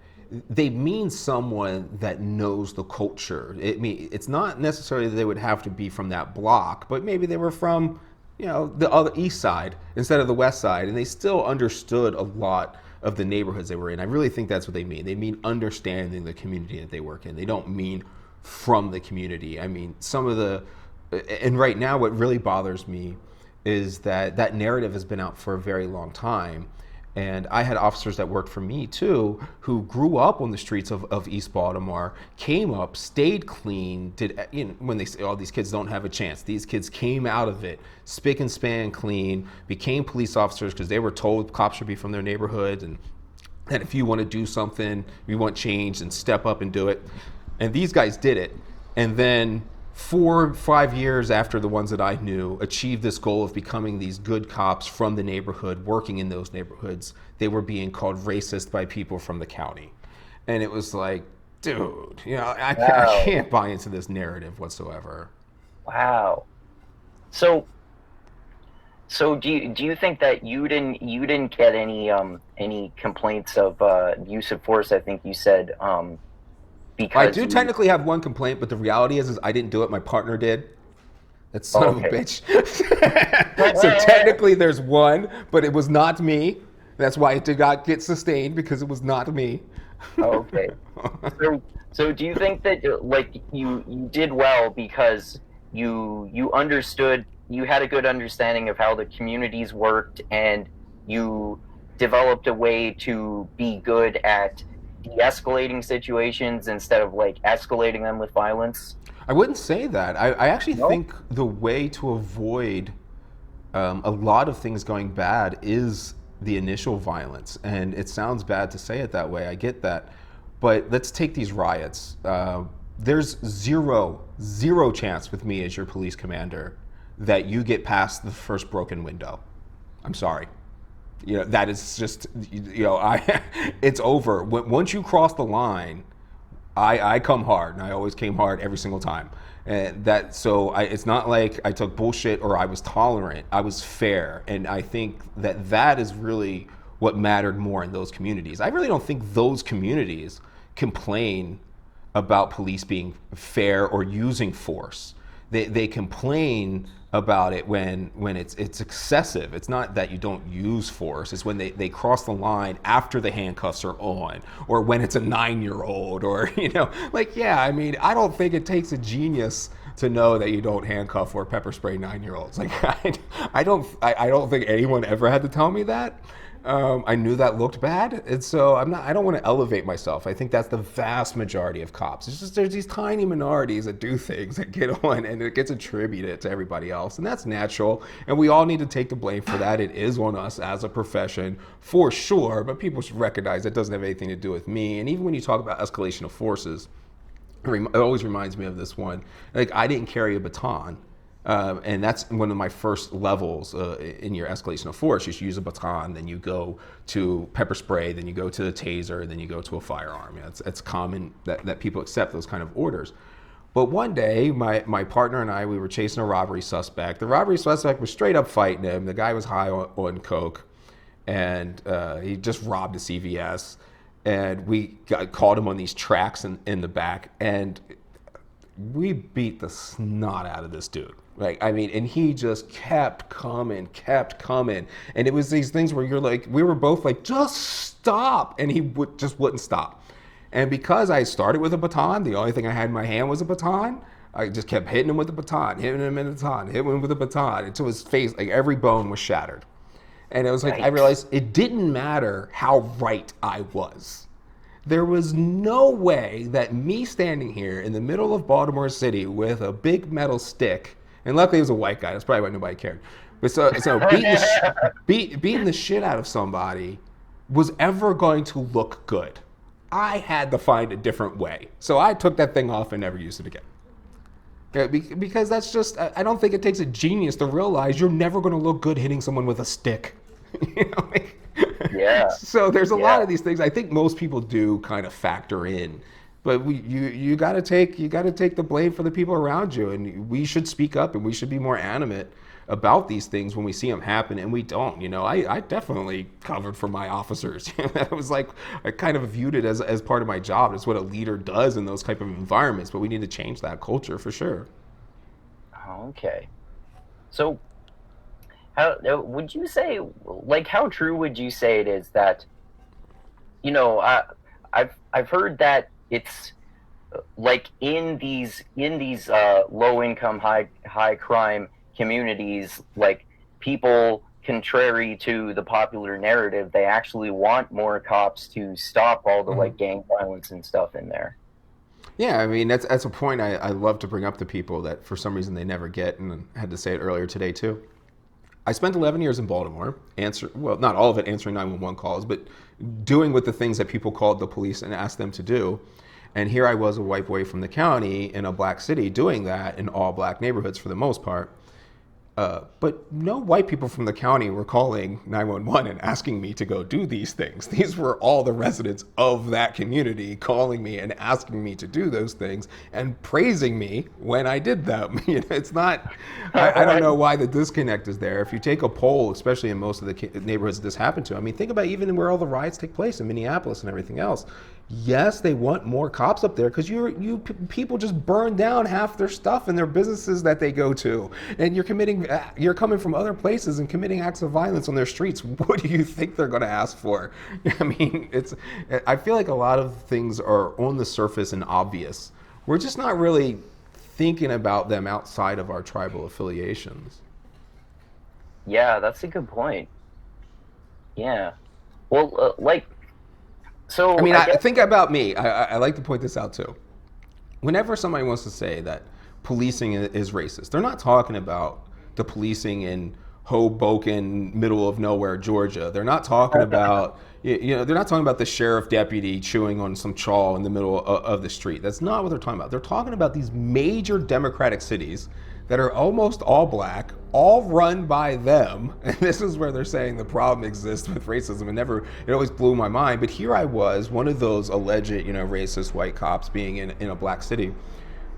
they mean someone that knows the culture. It's not necessarily that they would have to be from that block, but maybe they were from the other east side instead of the west side, and they still understood a lot of the neighborhoods they were in. I really think that's what they mean. They mean understanding the community that they work in. They don't mean from the community. I mean, and right now what really bothers me is that narrative has been out for a very long time. And I had officers that worked for me too, who grew up on the streets of East Baltimore, came up, stayed clean, when they say, oh, these kids don't have a chance. These kids came out of it, spick and span clean, became police officers because they were told cops should be from their neighborhoods, and that if you want to do something, you want change, and step up and do it. And these guys did it. And then 4 or 5 years after the ones that I knew achieved this goal of becoming these good cops from the neighborhood, working in those neighborhoods, they were being called racist by people from the county. And it was like, dude, I can't buy into this narrative whatsoever. Wow. So do you think that you didn't get any complaints of use of force? I think you said because I do technically have one complaint, but the reality is I didn't do it. My partner did. That son of a bitch. So technically there's one, but it was not me. That's why it did not get sustained, because it was not me. Okay. So do you think that you did well because you understood, you had a good understanding of how the communities worked, and you developed a way to be good at de-escalating situations instead of escalating them with violence? I wouldn't say that. I actually think the way to avoid a lot of things going bad is the initial violence. And it sounds bad to say it that way, I get that. But let's take these riots. There's zero chance with me as your police commander that you get past the first broken window. I'm sorry. That is just, it's over. Once you cross the line, I come hard, and I always came hard every single time. And it's not like I took bullshit or I was tolerant. I was fair, and I think that is really what mattered more in those communities. I really don't think those communities complain about police being fair or using force. They complain about it when it's excessive. It's not that you don't use force. It's when they cross the line after the handcuffs are on, or when it's a 9-year-old, or I don't think it takes a genius to know that you don't handcuff or pepper spray 9-year-olds. Like I don't think anyone ever had to tell me that. I knew that looked bad, and so I don't want to elevate myself. I think that's the vast majority of cops. It's just there's these tiny minorities that do things that get on, and it gets attributed to everybody else, and that's natural. And we all need to take the blame for that. It is on us as a profession, for sure. But people should recognize it doesn't have anything to do with me. And even when you talk about escalation of forces, it always reminds me of this one. Like, I didn't carry a baton. And that's one of my first levels in your escalation of force. You should use a baton, then you go to pepper spray, then you go to the taser, then you go to a firearm. It's common that people accept those kind of orders. But one day, my partner and I, we were chasing a robbery suspect. The robbery suspect was straight up fighting him. The guy was high on coke, and he just robbed a CVS. And we caught him on these tracks in the back, and we beat the snot out of this dude. Like, I mean, and he just kept coming. And it was these things where you're like, we were both like, just stop. And he just wouldn't stop. And because I started with a baton, the only thing I had in my hand was a baton, I just kept hitting him with the baton, hitting him with the baton, until his face, like every bone was shattered. And it was like, I realized it didn't matter how right I was. There was no way that me standing here in the middle of Baltimore City with a big metal stick, and luckily he was a white guy, that's probably why nobody cared. But so beating the shit out of somebody was ever going to look good. I had to find a different way. So I took that thing off and never used it again. Okay, because that's just, I don't think it takes a genius to realize you're never going to look good hitting someone with a stick. You know, like, yeah. So there's a lot of these things I think most people do kind of factor in, but you got to take the blame for the people around you, and we should speak up and we should be more animate about these things when we see them happen, and we don't. You know, I definitely covered for my officers. It was like, I kind of viewed it as part of my job. It's what a leader does in those type of environments, but we need to change that culture for sure. Okay. So how would you say, like, how true would you say it is that, you know, I've heard that it's like in these low income, high crime communities, like, people, contrary to the popular narrative, they actually want more cops to stop all the like gang violence and stuff in there. Yeah, I mean, that's a point I love to bring up to people that for some reason they never get, and I had to say it earlier today too. I spent 11 years in Baltimore, not all of it answering 911 calls, but doing with the things that people called the police and asked them to do. And here I was, a white boy from the county in a black city, doing that in all black neighborhoods for the most part. But no white people from the county were calling 911 and asking me to go do these things. These were all the residents of that community calling me and asking me to do those things and praising me when I did them. You know, it's not, I don't know why the disconnect is there. If you take a poll, especially in most of the neighborhoods this happened to, I mean, think about even where all the riots take place in Minneapolis and everything else. Yes, they want more cops up there because people just burn down half their stuff in their businesses that they go to, and you're coming from other places and committing acts of violence on their streets. What do you think they're going to ask for? I mean, I feel like a lot of things are on the surface and obvious. We're just not really thinking about them outside of our tribal affiliations. Yeah, that's a good point. Yeah. Well, so, I mean, think about me. I like to point this out too. Whenever somebody wants to say that policing is racist, they're not talking about the policing in Hoboken, middle of nowhere, Georgia. They're not talking about, they're not talking about the sheriff deputy chewing on some chaw in the middle of the street. That's not what they're talking about. They're talking about these major democratic cities that are almost all black, all run by them. And this is where they're saying the problem exists with racism. It always blew my mind. But here I was, one of those alleged, racist white cops being in a black city.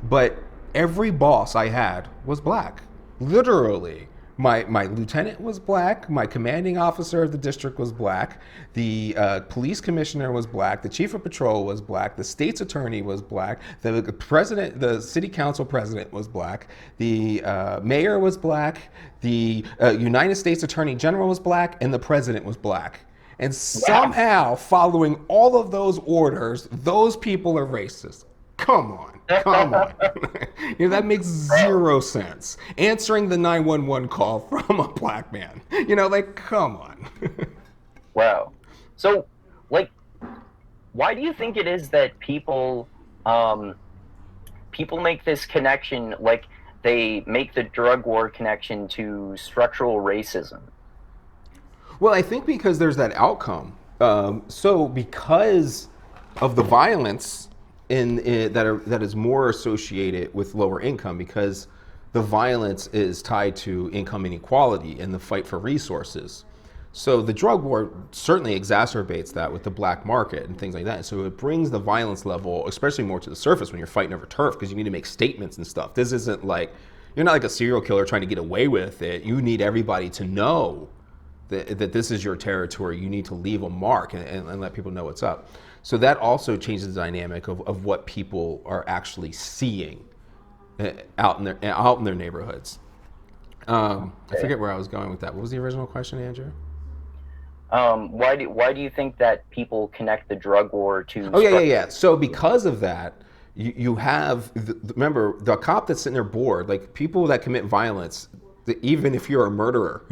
But every boss I had was black, literally. My lieutenant was black, my commanding officer of the district was black, the police commissioner was black, the chief of patrol was black, the state's attorney was black, the city council president was black, the mayor was black, the United States attorney general was black, and the president was black. And somehow, following all of those orders, those people are racist. Come on. That makes zero sense. Answering the 911 call from a black man. Come on. Wow. So, why do you think it is that people make this connection, they make the drug war connection to structural racism? Well, I think because there's that outcome. So because of the violence that is more associated with lower income, because the violence is tied to income inequality and the fight for resources. So the drug war certainly exacerbates that with the black market and things like that. So it brings the violence level, especially more to the surface when you're fighting over turf, because you need to make statements and stuff. This isn't you're not like a serial killer trying to get away with it. You need everybody to know that this is your territory. You need to leave a mark and let people know what's up. So that also changes the dynamic of what people are actually seeing out in their neighborhoods. I forget where I was going with that. What was the original question, Andrew? Why do you think that people connect the drug war to? Oh yeah. So because of that, you have remember the cop that's sitting there bored. Like people that commit violence, even if you're a murderer,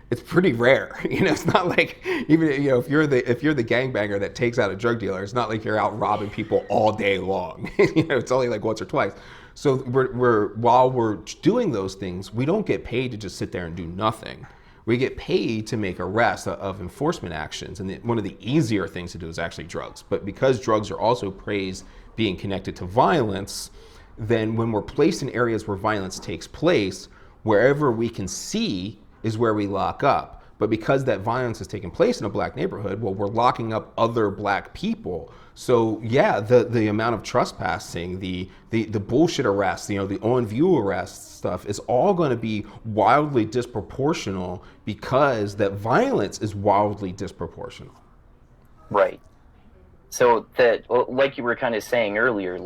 it's pretty rare. It's not like even if you're the gangbanger that takes out a drug dealer, it's not like you're out robbing people all day long. It's only like once or twice. So while we're doing those things, we don't get paid to just sit there and do nothing. We get paid to make arrests of enforcement actions. And one of the easier things to do is actually drugs. But because drugs are also praised being connected to violence, then when we're placed in areas where violence takes place, wherever we can see is where we lock up. But because that violence is taking place in a black neighborhood, well, we're locking up other black people. So yeah, the amount of trespassing, the bullshit arrests, the on view arrests stuff is all going to be wildly disproportional because that violence is wildly disproportional. Right. So that, like you were kind of saying earlier,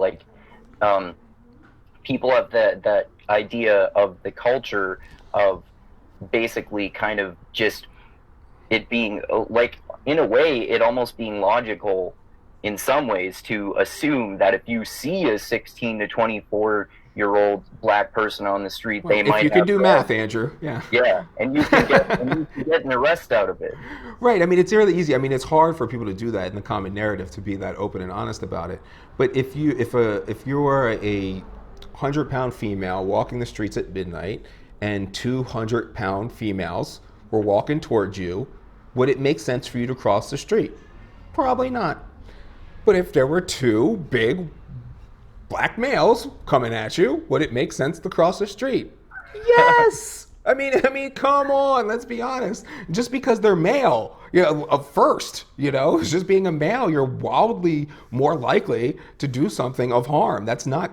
people have that idea of the culture of basically kind of just it being in a way it almost being logical in some ways to assume that if you see a 16 to 24-year-old black person on the street, they might. If you can do math, Andrew, yeah. Yeah, and you can get an arrest out of it. Right. I mean, it's really easy. I mean, it's hard for people to do that in the common narrative, to be that open and honest about it. But if you are a 100-pound female walking the streets at midnight and 200-pound females were walking towards you, would it make sense for you to cross the street? Probably not. But if there were two big black males coming at you, would it make sense to cross the street? Yes. I mean, come on, let's be honest. Just because they're male, first, just being a male, you're wildly more likely to do something of harm. That's not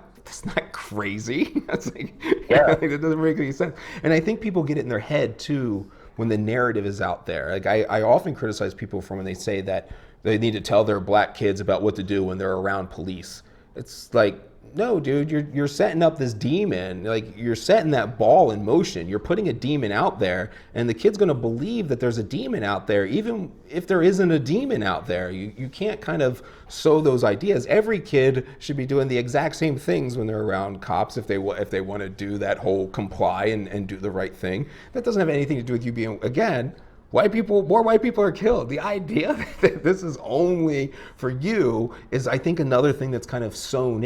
crazy. That's that doesn't make any sense. And I think people get it in their head too when the narrative is out there. I often criticize people for when they say that they need to tell their black kids about what to do when they're around police. It's like, no, dude, you're setting up this demon. You're setting that ball in motion. You're putting a demon out there, and the kid's gonna believe that there's a demon out there, even if there isn't a demon out there. You can't kind of sow those ideas. Every kid should be doing the exact same things when they're around cops if they want to do that whole comply and do the right thing. That doesn't have anything to do with you being, again, more white people are killed. The idea that this is only for you is, I think, another thing that's kind of sewn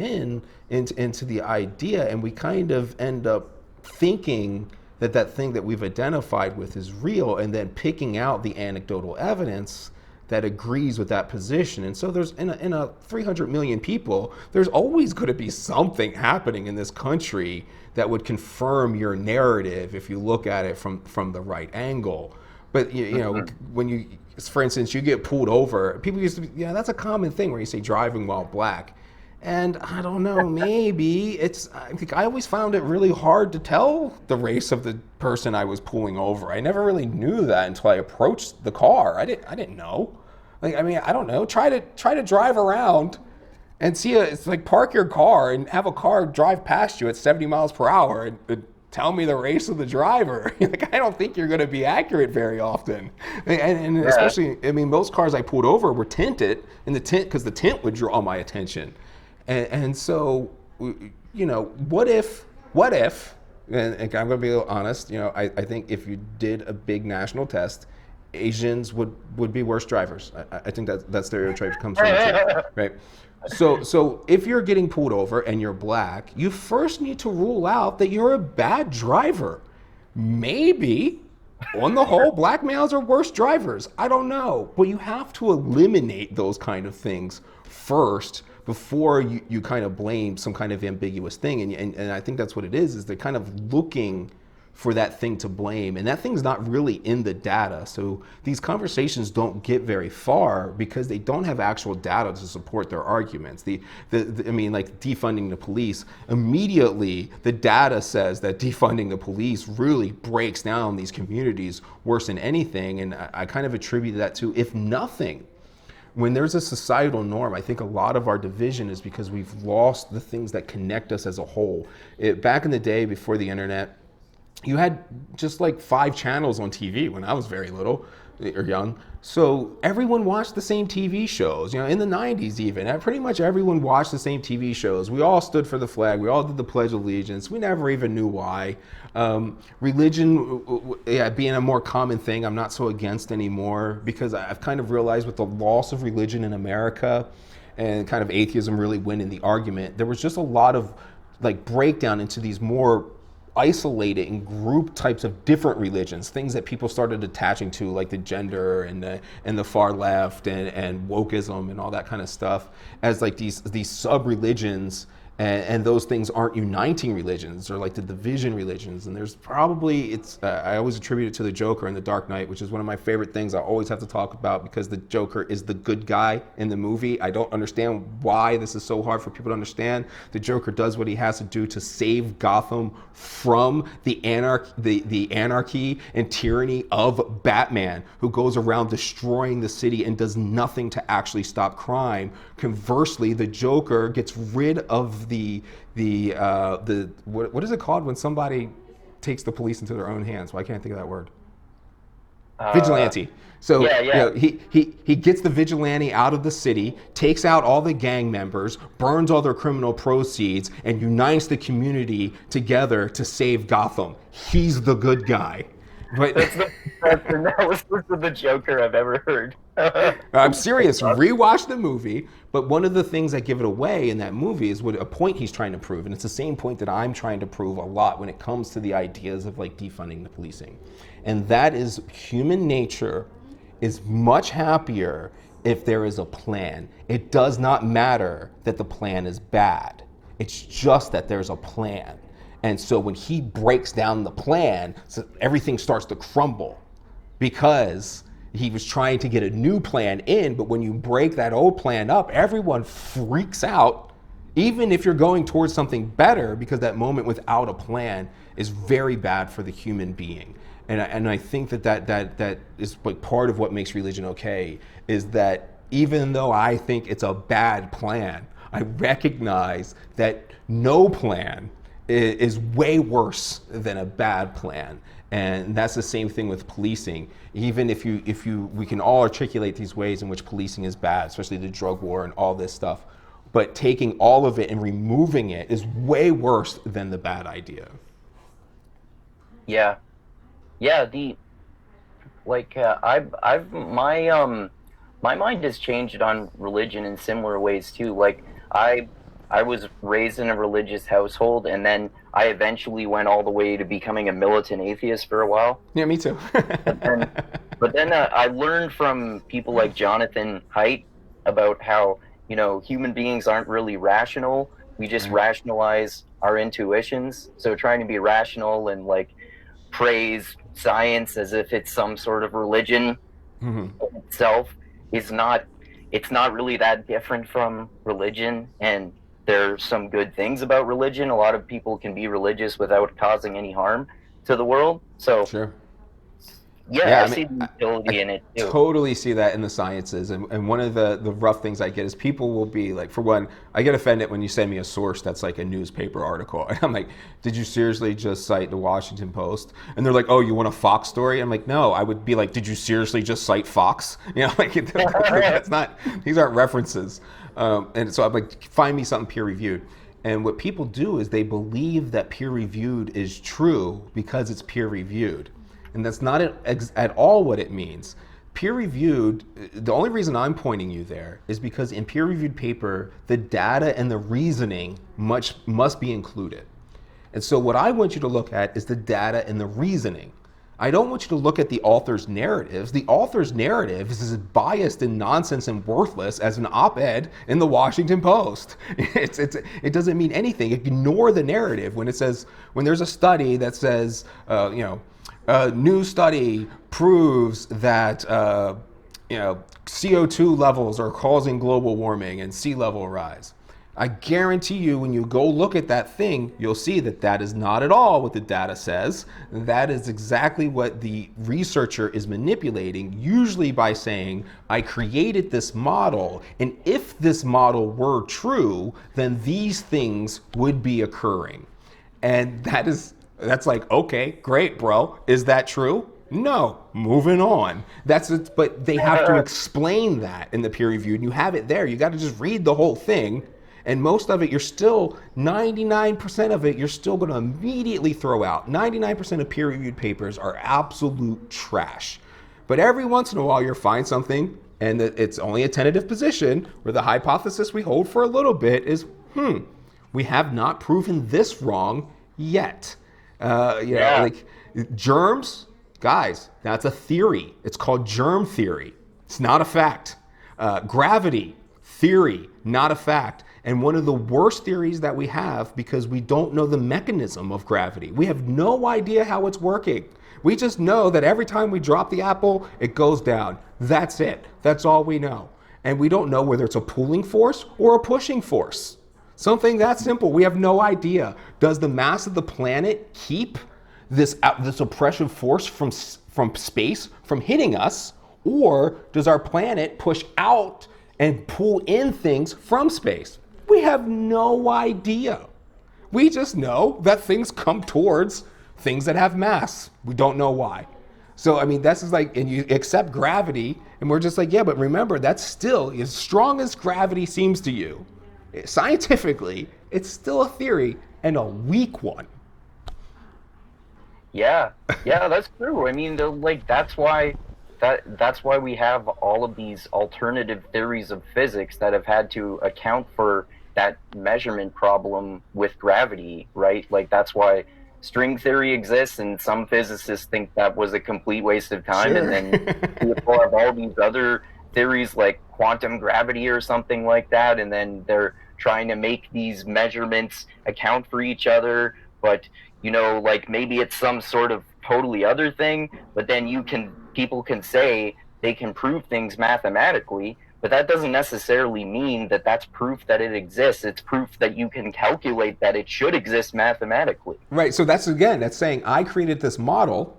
into the idea, and we kind of end up thinking that thing that we've identified with is real, and then picking out the anecdotal evidence that agrees with that position. And so there's in a 300 million people, there's always going to be something happening in this country that would confirm your narrative if you look at it from the right angle. But when you, for instance, you get pulled over, people used to be, that's a common thing where you say driving while black. And I don't know, maybe I always found it really hard to tell the race of the person I was pulling over. I never really knew that until I approached the car. I didn't know. I don't know. Try to drive around and see it's like park your car and have a car drive past you at 70 miles per hour and tell me the race of the driver. I don't think you're going to be accurate very often. And especially, most cars I pulled over were tinted, and because the tint would draw my attention. And so, what if, and I'm going to be a little honest, I think if you did a big national test, Asians would be worse drivers. I think that stereotype comes from the truth, right? So if you're getting pulled over and you're black, you first need to rule out that you're a bad driver. Maybe, on the whole, black males are worse drivers. I don't know. But you have to eliminate those kind of things first before you kind of blame some kind of ambiguous thing. And I think that's what it is they're kind of looking for that thing to blame. And that thing's not really in the data. So these conversations don't get very far because they don't have actual data to support their arguments. Like defunding the police, immediately the data says that defunding the police really breaks down these communities worse than anything. And I kind of attribute that to, if nothing, when there's a societal norm, I think a lot of our division is because we've lost the things that connect us as a whole. Back in the day, before the internet, you had just like 5 channels on TV when I was very little or young. So everyone watched the same TV shows, in the 90s even. Pretty much everyone watched the same TV shows. We all stood for the flag. We all did the Pledge of Allegiance. We never even knew why. Religion, being a more common thing, I'm not so against anymore because I've kind of realized with the loss of religion in America and kind of atheism really winning the argument, there was just a lot of breakdown into these more isolated and group types of different religions, things that people started attaching to, like the gender and the far left and wokeism and all that kind of stuff, as like these sub-religions, and those things aren't uniting religions, or like the division religions. And there's probably, I always attribute it to the Joker in The Dark Knight, which is one of my favorite things I always have to talk about because the Joker is the good guy in the movie. I don't understand why this is so hard for people to understand. The Joker does what he has to do to save Gotham from the anarchy and tyranny of Batman, who goes around destroying the city and does nothing to actually stop crime. Conversely, the Joker gets rid of what is it called when somebody takes the police into their own hands? Why can't I think of that word? Vigilante. So he gets the vigilante out of the city, takes out all the gang members, burns all their criminal proceeds, and unites the community together to save Gotham. He's the good guy. But that's the best analysis of the Joker I've ever heard. I'm serious. Rewatch the movie. But one of the things that give it away in that movie is what a point he's trying to prove. And it's the same point that I'm trying to prove a lot when it comes to the ideas of defunding the policing. And that is human nature is much happier if there is a plan. It does not matter that the plan is bad. It's just that there's a plan. And so when he breaks down the plan, so everything starts to crumble because he was trying to get a new plan in. But when you break that old plan up, everyone freaks out, even if you're going towards something better, because that moment without a plan is very bad for the human being. And I think that is like part of what makes religion okay, is that even though I think it's a bad plan, I recognize that no plan is way worse than a bad plan. And that's the same thing with policing. Even if we can all articulate these ways in which policing is bad, especially the drug war and all this stuff, but taking all of it and removing it is way worse than the bad idea. My mind has changed on religion in similar ways too. Like I was raised in a religious household, and then I eventually went all the way to becoming a militant atheist for a while. Yeah, me too. But then I learned from people like Jonathan Haidt about how, human beings aren't really rational. We just rationalize our intuitions. So trying to be rational and praise science as if it's some sort of religion in itself it's not really that different from religion. And there's some good things about religion. A lot of people can be religious without causing any harm to the world. So sure. I see the utility in it too. Totally see that in the sciences. And one of the rough things I get is people will be like, for one, I get offended when you send me a source that's like a newspaper article. And I'm like, did you seriously just cite the Washington Post? And they're like, oh, you want a Fox story? I'm like, no. I would be like, did you seriously just cite Fox? That's not, these aren't references. And so I'm like, find me something peer reviewed. And what people do is they believe that peer reviewed is true because it's peer reviewed. And that's not at all what it means. Peer reviewed, the only reason I'm pointing you there is because in peer reviewed paper, the data and the reasoning must be included. And so what I want you to look at is the data and the reasoning. I don't want you to look at the author's narratives. The author's narrative is as biased and nonsense and worthless as an op-ed in the Washington Post. It doesn't mean anything. Ignore the narrative when it says, when there's a study that says, a new study proves that CO2 levels are causing global warming and sea level rise. I guarantee you when you go look at that thing, you'll see that that is not at all what the data says. That is exactly what the researcher is manipulating, usually by saying, I created this model, and if this model were true, then these things would be occurring. And that's like, okay, great, bro. Is that true? No, moving on. That's it, but they have to explain that in the peer review, and you have it there. You got to just read the whole thing. And most of it, 99% of it, you're still going to immediately throw out. 99% of peer-reviewed papers are absolute trash. But every once in a while, you'll find something, and it's only a tentative position, where the hypothesis we hold for a little bit is, we have not proven this wrong yet. Like germs, guys, that's a theory. It's called germ theory. It's not a fact. Gravity, theory, not a fact. And one of the worst theories that we have, because we don't know the mechanism of gravity. We have no idea how it's working. We just know that every time we drop the apple, it goes down. That's it. That's all we know. And we don't know whether it's a pulling force or a pushing force. Something that simple. We have no idea. Does the mass of the planet keep this oppressive force from space from hitting us? Or does our planet push out and pull in things from space? We have no idea. We just know that things come towards things that have mass. We don't know why. So, I mean, that's just like, and you accept gravity, and we're just like, yeah, but remember, that's still, as strong as gravity seems to you, scientifically, it's still a theory, and a weak one. Yeah, that's true. I mean, that's why we have all of these alternative theories of physics that have had to account for that measurement problem with gravity, right? Like, that's why string theory exists, and some physicists think that was a complete waste of time. Sure. And then people have all these other theories like quantum gravity or something like that, and then they're trying to make these measurements account for each other, but like maybe it's some sort of totally other thing, but then people can say they can prove things mathematically, but that doesn't necessarily mean that that's proof that it exists. It's proof that you can calculate that it should exist mathematically. Right, so that's saying I created this model,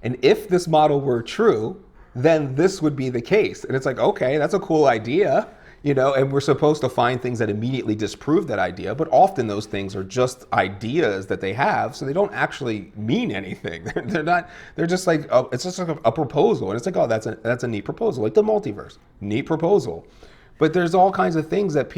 and if this model were true, then this would be the case. And it's like, okay, that's a cool idea, and we're supposed to find things that immediately disprove that idea, but often those things are just ideas that they have, so they don't actually mean anything. They're just like, it's just like a proposal, and it's like, oh, that's a neat proposal, like the multiverse, neat proposal. But there's all kinds of things that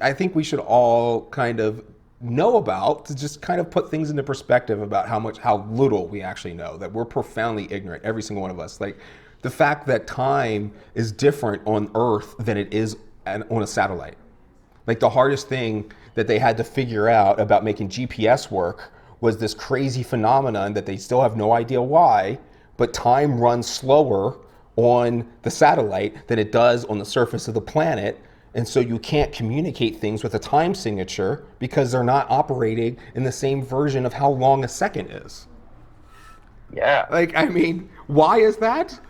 I think we should all kind of know about, to just kind of put things into perspective about how little we actually know, that we're profoundly ignorant, every single one of us. Like, the fact that time is different on Earth than it is on a satellite. Like, the hardest thing that they had to figure out about making GPS work was this crazy phenomenon that they still have no idea why, but time runs slower on the satellite than it does on the surface of the planet. And so you can't communicate things with a time signature because they're not operating in the same version of how long a second is. Yeah. Like, I mean, why is that?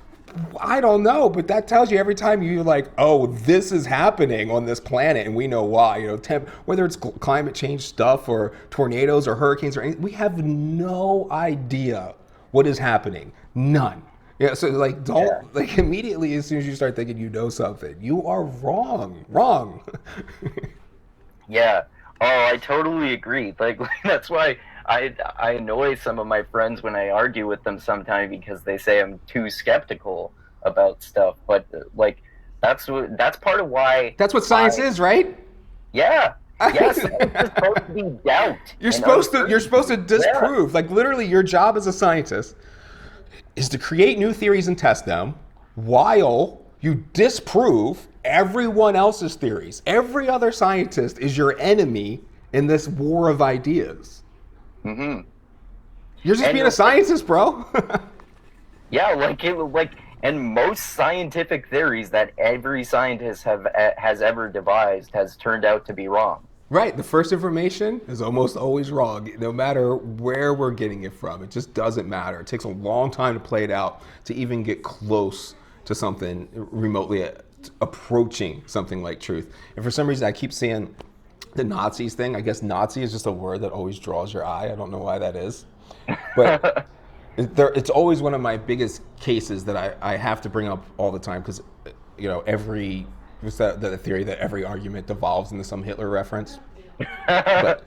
I don't know, but that tells you every time you're like, oh, this is happening on this planet, and we know why. Whether it's climate change stuff or tornadoes or hurricanes or anything, we have no idea what is happening. None. Yeah. So like immediately as soon as you start thinking you know something, you are wrong. Yeah. Oh, I totally agree. Like that's why I annoy some of my friends when I argue with them sometimes, because they say I'm too skeptical about stuff. But like That's part of why. That's what science is, right? Yeah. Yes, it's supposed to be doubt. You're supposed to disprove. Yeah. Like literally, your job as a scientist is to create new theories and test them, while you disprove everyone else's theories. Every other scientist is your enemy in this war of ideas. Mm-hmm. You're just being a scientist, bro. Yeah, and most scientific theories that every scientist has ever devised has turned out to be wrong. Right. The first information is almost always wrong, no matter where we're getting it from. It just doesn't matter. It takes a long time to play it out to even get close to something remotely approaching something like truth. And for some reason, I keep seeing the Nazis thing. I guess Nazi is just a word that always draws your eye. I don't know why that is. But it's always one of my biggest cases that I have to bring up all the time because, what's the theory that every argument devolves into some Hitler reference? But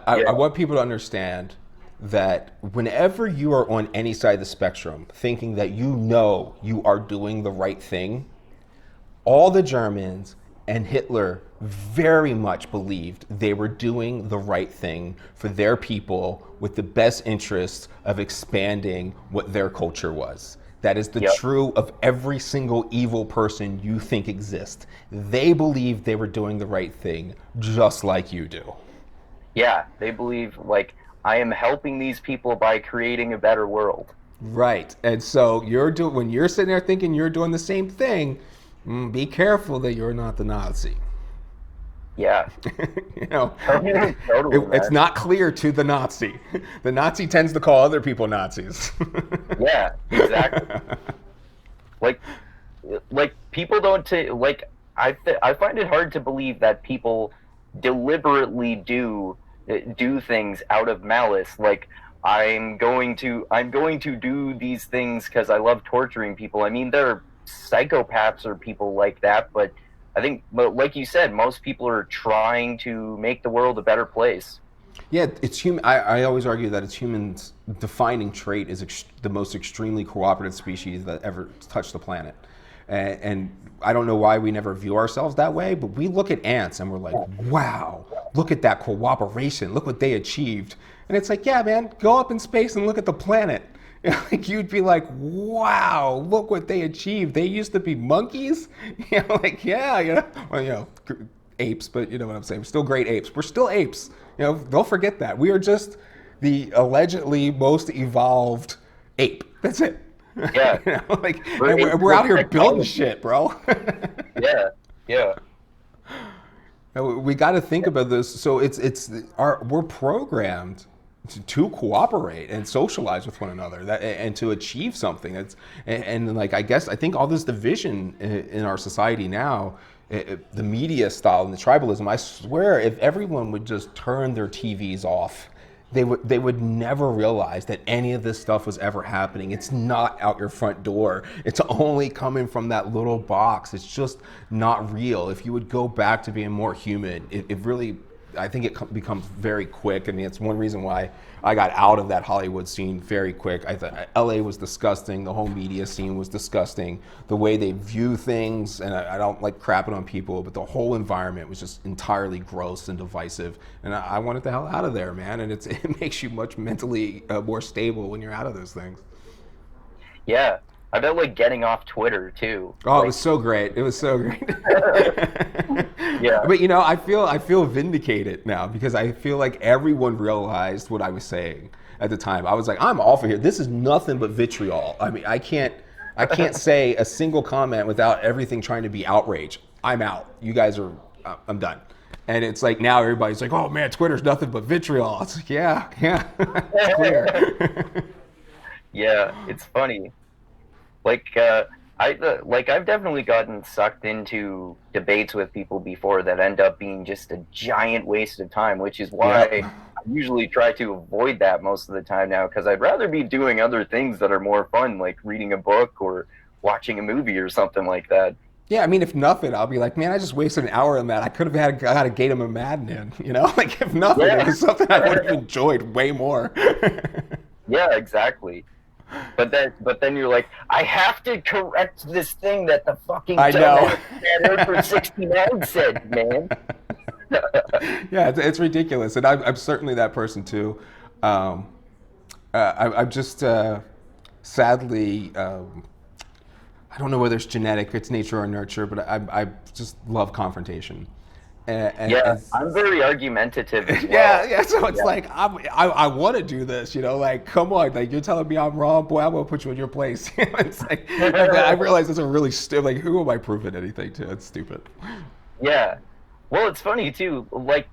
I want people to understand that whenever you are on any side of the spectrum thinking that you are doing the right thing, all the Germans and Hitler very much believed they were doing the right thing for their people with the best interest of expanding what their culture was. That is the true of every single evil person you think exists. They believed they were doing the right thing, just like you do. Yeah, they believe, I am helping these people by creating a better world. Right, and so when you're sitting there thinking you're doing the same thing, be careful that you're not the Nazi. Yeah. Totally, it's not clear to the Nazi. The Nazi tends to call other people Nazis. Yeah, exactly. People don't I find it hard to believe that people deliberately do things out of malice. I'm going to do these things because I love torturing people. I mean, there are psychopaths or people like that, but I think, like you said, most people are trying to make the world a better place. Yeah, it's human. I always argue that it's humans' defining trait is the most extremely cooperative species that ever touched the planet. And I don't know why we never view ourselves that way, but we look at ants and we're like, wow, look at that cooperation. Look what they achieved. And it's like, yeah, man, go up in space and look at the planet. You'd be like, wow, look what they achieved. They used to be monkeys. Apes, but you know what I'm saying. We're still great apes. We're still apes. Don't forget that. We are just the allegedly most evolved ape. That's it. Yeah. We're out here building shit, bro. Yeah. We got to think about this. So we're programmed to cooperate and socialize with one another and to achieve something. I think all this division in our society now, the media style and the tribalism, I swear if everyone would just turn their TVs off, they would never realize that any of this stuff was ever happening. It's not out your front door. It's only coming from that little box. It's just not real. If you would go back to being more human, it really, I think it becomes very quick. I mean, it's one reason why I got out of that Hollywood scene very quick. I thought LA was disgusting. The whole media scene was disgusting. The way they view things, and I don't like crapping on people, but the whole environment was just entirely gross and divisive. And I wanted the hell out of there, man. And it makes you much mentally more stable when you're out of those things. Yeah. I bet getting off Twitter too. Oh, it was so great. It was so great. Yeah. But I feel vindicated now because I feel like everyone realized what I was saying at the time. I was like, I'm off of here. This is nothing but vitriol. I mean, I can't say a single comment without everything trying to be outrage. I'm out. You guys are, I'm done. And it's like now everybody's like, oh man, Twitter's nothing but vitriol. It's like, yeah, it's clear. Yeah, it's funny. I've definitely gotten sucked into debates with people before that end up being just a giant waste of time, which is why I usually try to avoid that most of the time now, because I'd rather be doing other things that are more fun, like reading a book or watching a movie or something like that. Yeah, I mean, if nothing, I'll be like, man, I just wasted an hour on that. I could have got a Game of Madden in, if nothing, it was something I would have enjoyed way more. Yeah, exactly. But then you're like, I have to correct this thing that the fucking I know. dumbass for 69 said, man. Yeah, it's ridiculous, and I'm certainly that person too. I'm just sadly, I don't know whether it's genetic, it's nature or nurture, but I just love confrontation. Yeah, I'm very argumentative as well. Yeah. So it's like I want to do this, like come on, like you're telling me I'm wrong, boy, I'm gonna put you in your place. It's like I realize it's a really stupid. Like who am I proving anything to? It's stupid. Yeah. Well, it's funny too. Like,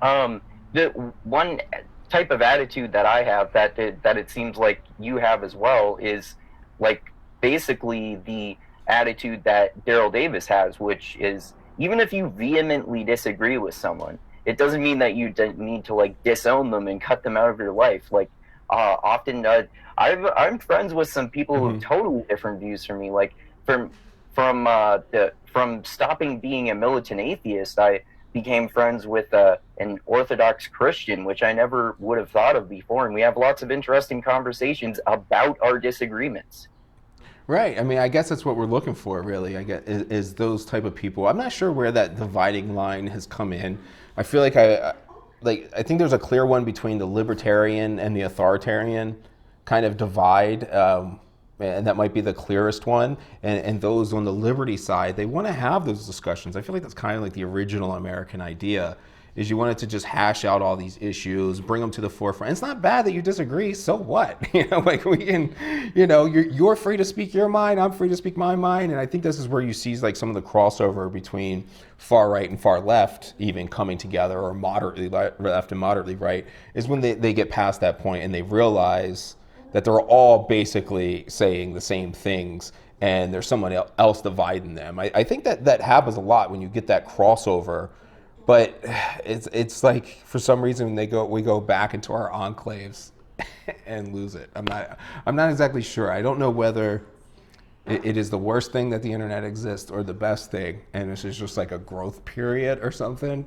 the one type of attitude that I have that it seems like you have as well is like basically the attitude that Daryl Davis has, which is even if you vehemently disagree with someone, it doesn't mean that you need to like disown them and cut them out of your life. Like, often I'm friends with some people who have totally different views from me. Like from stopping being a militant atheist, I became friends with an Orthodox Christian, which I never would have thought of before, and we have lots of interesting conversations about our disagreements. Right. I mean, I guess that's what we're looking for, really. I guess is those type of people. I'm not sure where that dividing line has come in. I feel like I think there's a clear one between the libertarian and the authoritarian kind of divide. And that might be the clearest one. And those on the liberty side, they want to have those discussions. I feel like that's kind of like the original American idea, is you wanted to just hash out all these issues, bring them to the forefront. It's not bad that you disagree, so what? Like we can, you're free to speak your mind, I'm free to speak my mind. And I think this is where you see like some of the crossover between far right and far left even coming together, or moderately left and moderately right, is when they get past that point and they realize that they're all basically saying the same things and there's someone else dividing them. I think that happens a lot when you get that crossover, but it's like for some reason we go back into our enclaves and lose it. I'm not exactly sure. I don't know whether it is the worst thing that the internet exists or the best thing, and this is just like a growth period or something,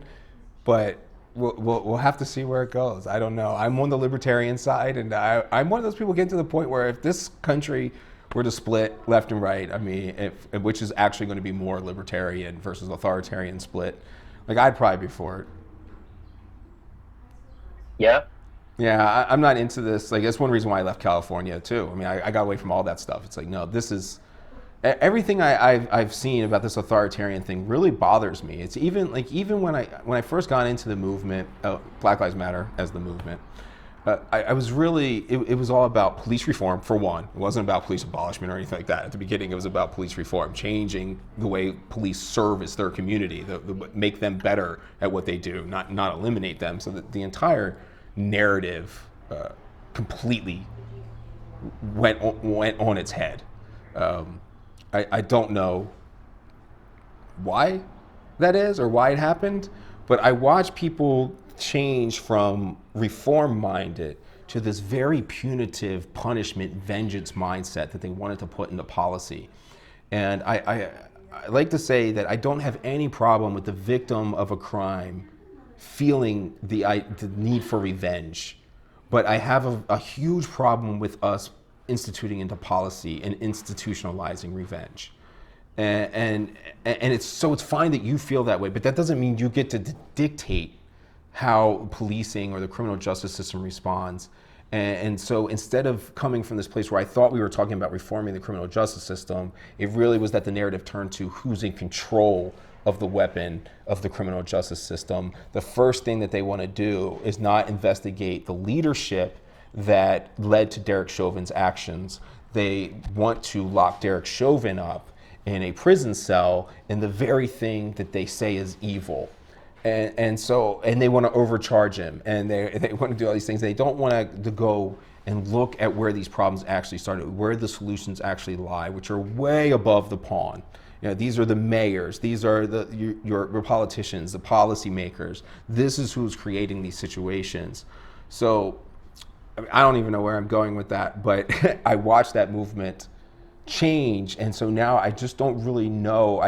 but we'll have to see where it goes. I don't know. I'm on the libertarian side, and I'm one of those people getting to the point where if this country were to split left and right, I mean, which is actually going to be more libertarian versus authoritarian split, like I'd probably be for it. Yeah. Yeah, I'm not into this. Like that's one reason why I left California too. I mean, I got away from all that stuff. It's like, no, this is everything I've seen about this authoritarian thing really bothers me. It's even when I first got into the movement, Black Lives Matter as the movement, I was really, it was all about police reform for one. It wasn't about police abolishment or anything like that. At the beginning, it was about police reform, changing the way police service their community, make them better at what they do, not eliminate them. So that the entire narrative completely went on its head. I don't know why that is or why it happened, but I watch people change from reform-minded to this very punitive punishment, vengeance mindset that they wanted to put into policy. And I like to say that I don't have any problem with the victim of a crime feeling the need for revenge, but I have a huge problem with us instituting into policy and institutionalizing revenge. And it's fine that you feel that way, but that doesn't mean you get to dictate how policing or the criminal justice system responds. And so instead of coming from this place where I thought we were talking about reforming the criminal justice system, it really was that the narrative turned to who's in control of the weapon of the criminal justice system. The first thing that they want to do is not investigate the leadership that led to Derek Chauvin's actions. They want to lock Derek Chauvin up in a prison cell in the very thing that they say is evil. And they want to overcharge him, and they want to do all these things. They don't want to go and look at where these problems actually started, where the solutions actually lie, which are way above the pond. These are the mayors, these are your politicians, the policymakers. This is who's creating these situations. So I don't even know where I'm going with that, but I watched that movement change, and so now I just don't really know.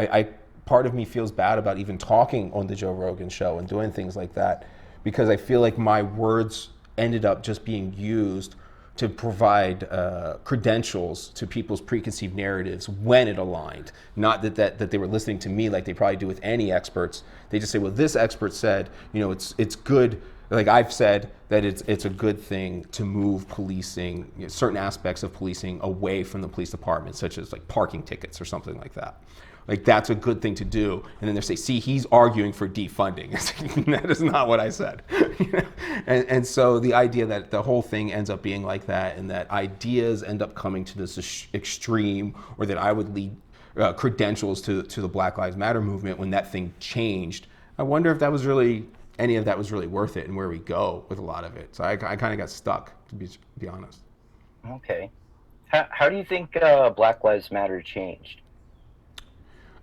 Part of me feels bad about even talking on the Joe Rogan show and doing things like that, because I feel like my words ended up just being used to provide credentials to people's preconceived narratives when it aligned. Not that they were listening to me like they probably do with any experts. They just say, well, this expert said, it's good. Like I've said that it's a good thing to move policing, certain aspects of policing away from the police department, such as like parking tickets or something like that. Like that's a good thing to do. And then they say, see, he's arguing for defunding. That is not what I said. And so the idea that the whole thing ends up being like that, and that ideas end up coming to this extreme, or that I would lead credentials to the Black Lives Matter movement when that thing changed. I wonder if that was really, any of that was really worth it, and where we go with a lot of it. So I kind of got stuck, to be honest. Okay. How do you think Black Lives Matter changed?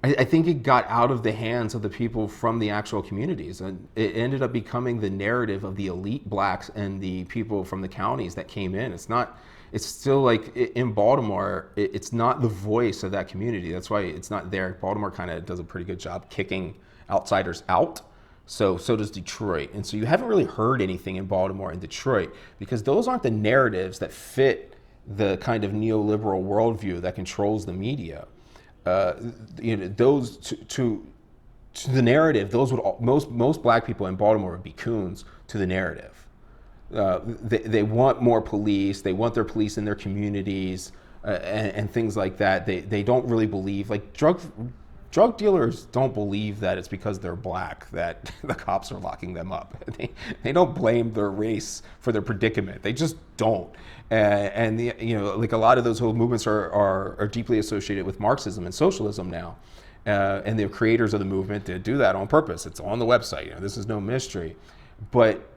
I think it got out of the hands of the people from the actual communities, and it ended up becoming the narrative of the elite blacks and the people from the counties that came in. It's still like in Baltimore, it's not the voice of that community. That's why it's not there. Baltimore kind of does a pretty good job kicking outsiders out. So does Detroit. And so you haven't really heard anything in Baltimore and Detroit, because those aren't the narratives that fit the kind of neoliberal worldview that controls the media. Those to the narrative, those would most black people in Baltimore would be coons to the narrative. They want more police. They want their police in their communities and things like that. They don't really believe, like drug dealers don't believe that it's because they're black that the cops are locking them up. They don't blame their race for their predicament. They just don't. And like a lot of those whole movements are deeply associated with Marxism and socialism now. And the creators of the movement did do that on purpose. It's on the website. This is no mystery. But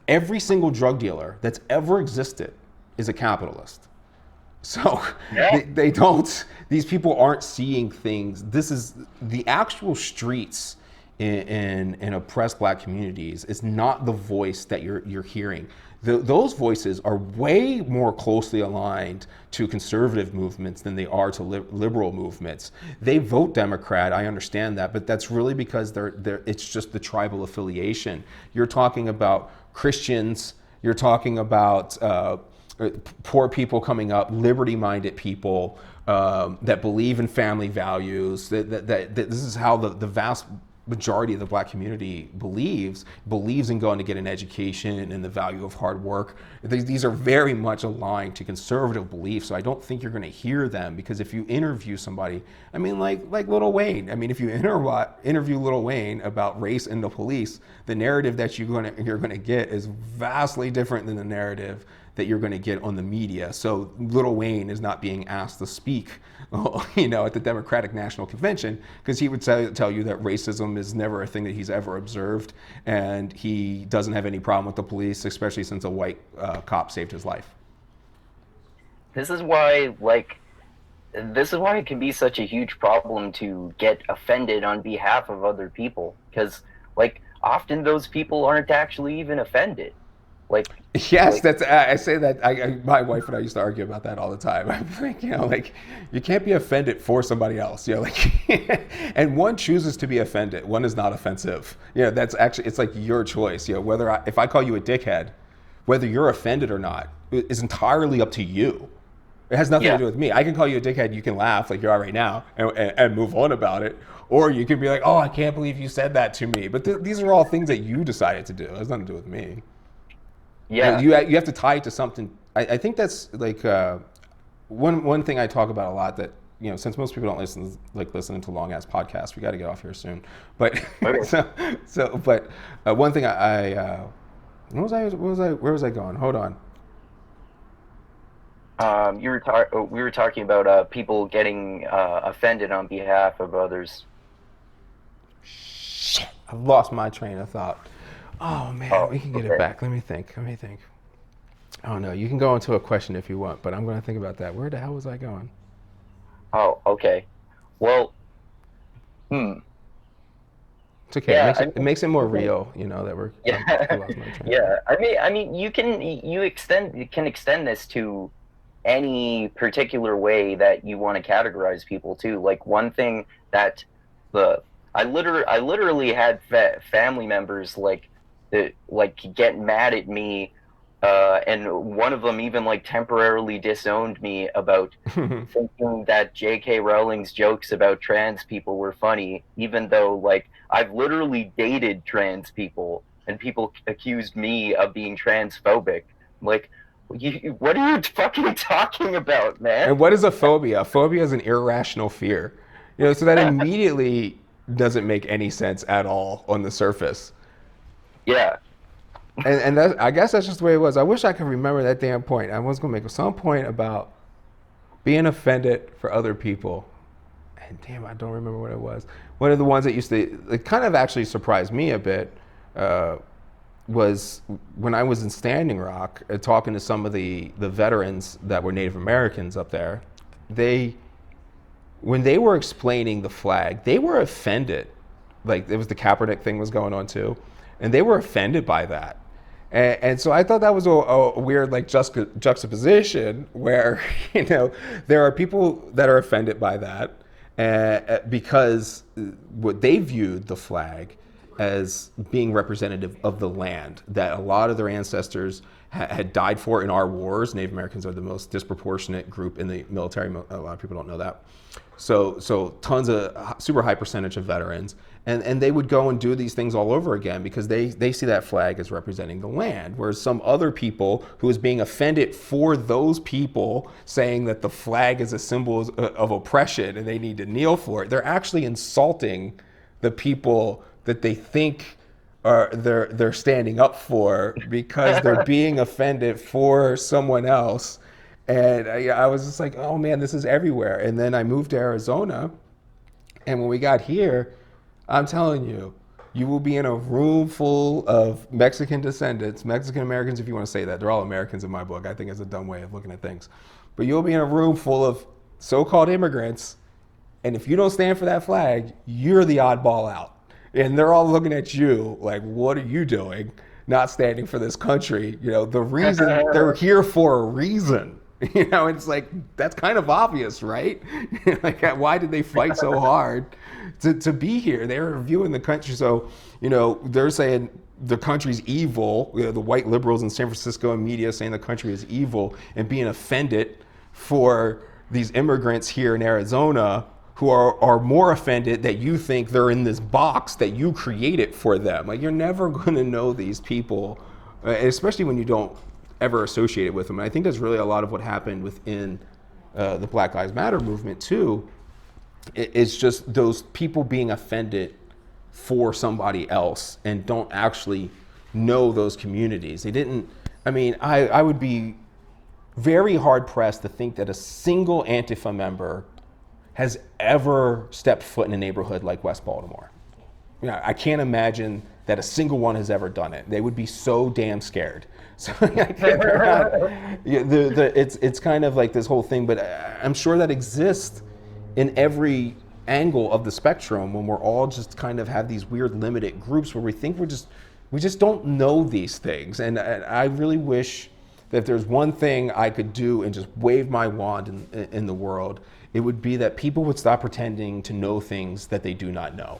every single drug dealer that's ever existed is a capitalist. So they don't, these people aren't seeing things. This is the actual streets in oppressed black communities. It's not the voice that you're hearing. Those voices are way more closely aligned to conservative movements than they are to liberal movements. They vote Democrat, I understand that, but that's really because it's just the tribal affiliation. You're talking about Christians, you're talking about poor people coming up, liberty-minded people that believe in family values. That this is how the vast majority of the black community believes in going to get an education and the value of hard work. These are very much aligned to conservative beliefs. So I don't think you're going to hear them, because if you interview somebody, I mean, like Lil Wayne. I mean, if you interview Lil Wayne about race and the police, the narrative that you're going to get is vastly different than the narrative that you're going to get on the media. So Lil Wayne is not being asked to speak, at the Democratic National Convention, because he would tell you that racism is never a thing that he's ever observed, and he doesn't have any problem with the police, especially since a white cop saved his life. This is why it can be such a huge problem to get offended on behalf of other people, because often those people aren't actually even offended. Yes, I say that. My wife and I used to argue about that all the time. I'm like, you can't be offended for somebody else. And one chooses to be offended. One is not offensive. That's actually, it's like your choice. If I call you a dickhead, whether you're offended or not is entirely up to you. It has nothing to do with me. I can call you a dickhead. You can laugh like you are right now and move on about it. Or you can be like, oh, I can't believe you said that to me. But these are all things that you decided to do. It has nothing to do with me. Yeah, you have to tie it to something. I think that's like one thing I talk about a lot. That since most people don't listen to long ass podcasts, we got to get off here soon. But one thing where was I going? Hold on. We were talking about people getting offended on behalf of others. Shit, I've lost my train of thought. Oh man, we can get it back. Let me think. Oh no, you can go into a question if you want, but I'm going to think about that. Where the hell was I going? Oh, okay. Well, It's okay. Yeah, it makes it more real, that we're. I lost my train. Yeah, I mean, you can extend this to any particular way that you want to categorize people too. Like one thing that I literally had family members that get mad at me And one of them even like temporarily disowned me about thinking that J.K. Rowling's jokes about trans people were funny, even though like I've literally dated trans people and people accused me of being transphobic. Like, what are you fucking talking about, man? And what is a phobia? A phobia is an irrational fear. So that immediately doesn't make any sense at all on the surface. Yeah. And that, I guess that's just the way it was. I wish I could remember that damn point. I was going to make some point about being offended for other people. And damn, I don't remember what it was. One of the ones that it kind of actually surprised me a bit was when I was in Standing Rock talking to some of the veterans that were Native Americans up there. When they were explaining the flag, they were offended. Like, it was the Kaepernick thing was going on too. And they were offended by that. And so I thought that was a weird like juxtaposition where, there are people that are offended by that because what they viewed the flag as being representative of the land that a lot of their ancestors had died for in our wars. Native Americans are the most disproportionate group in the military. A lot of people don't know that. So tons of super high percentage of veterans. And they would go and do these things all over again because they see that flag as representing the land. Whereas some other people who is being offended for those people saying that the flag is a symbol of oppression and they need to kneel for it, they're actually insulting the people that they think they're standing up for because they're being offended for someone else. And I was just like, oh man, this is everywhere. And then I moved to Arizona, and when we got here, I'm telling you, you will be in a room full of Mexican descendants, Mexican Americans, if you want to say that. They're all Americans in my book. I think it's a dumb way of looking at things. But you'll be in a room full of so-called immigrants, and if you don't stand for that flag, you're the oddball out. And they're all looking at you like, what are you doing? Not standing for this country. The reason they're here for a reason. It's like, that's kind of obvious, right? Like, why did they fight so hard to be here? They were viewing the country. So, they're saying the country's evil. The white liberals in San Francisco and media saying the country is evil and being offended for these immigrants here in Arizona who are more offended that you think they're in this box that you created for them. Like, you're never going to know these people, especially when you don't ever associate it with them. And I think that's really a lot of what happened within the Black Lives Matter movement too. It's just those people being offended for somebody else and don't actually know those communities. I would be very hard pressed to think that a single Antifa member has ever stepped foot in a neighborhood like West Baltimore. I can't imagine that a single one has ever done it. They would be so damn scared. So it's kind of like this whole thing, but I'm sure that exists in every angle of the spectrum when we're all just kind of have these weird limited groups where we think we just don't know these things. And I really wish that if there's one thing I could do and just wave my wand in the world, it would be that people would stop pretending to know things that they do not know.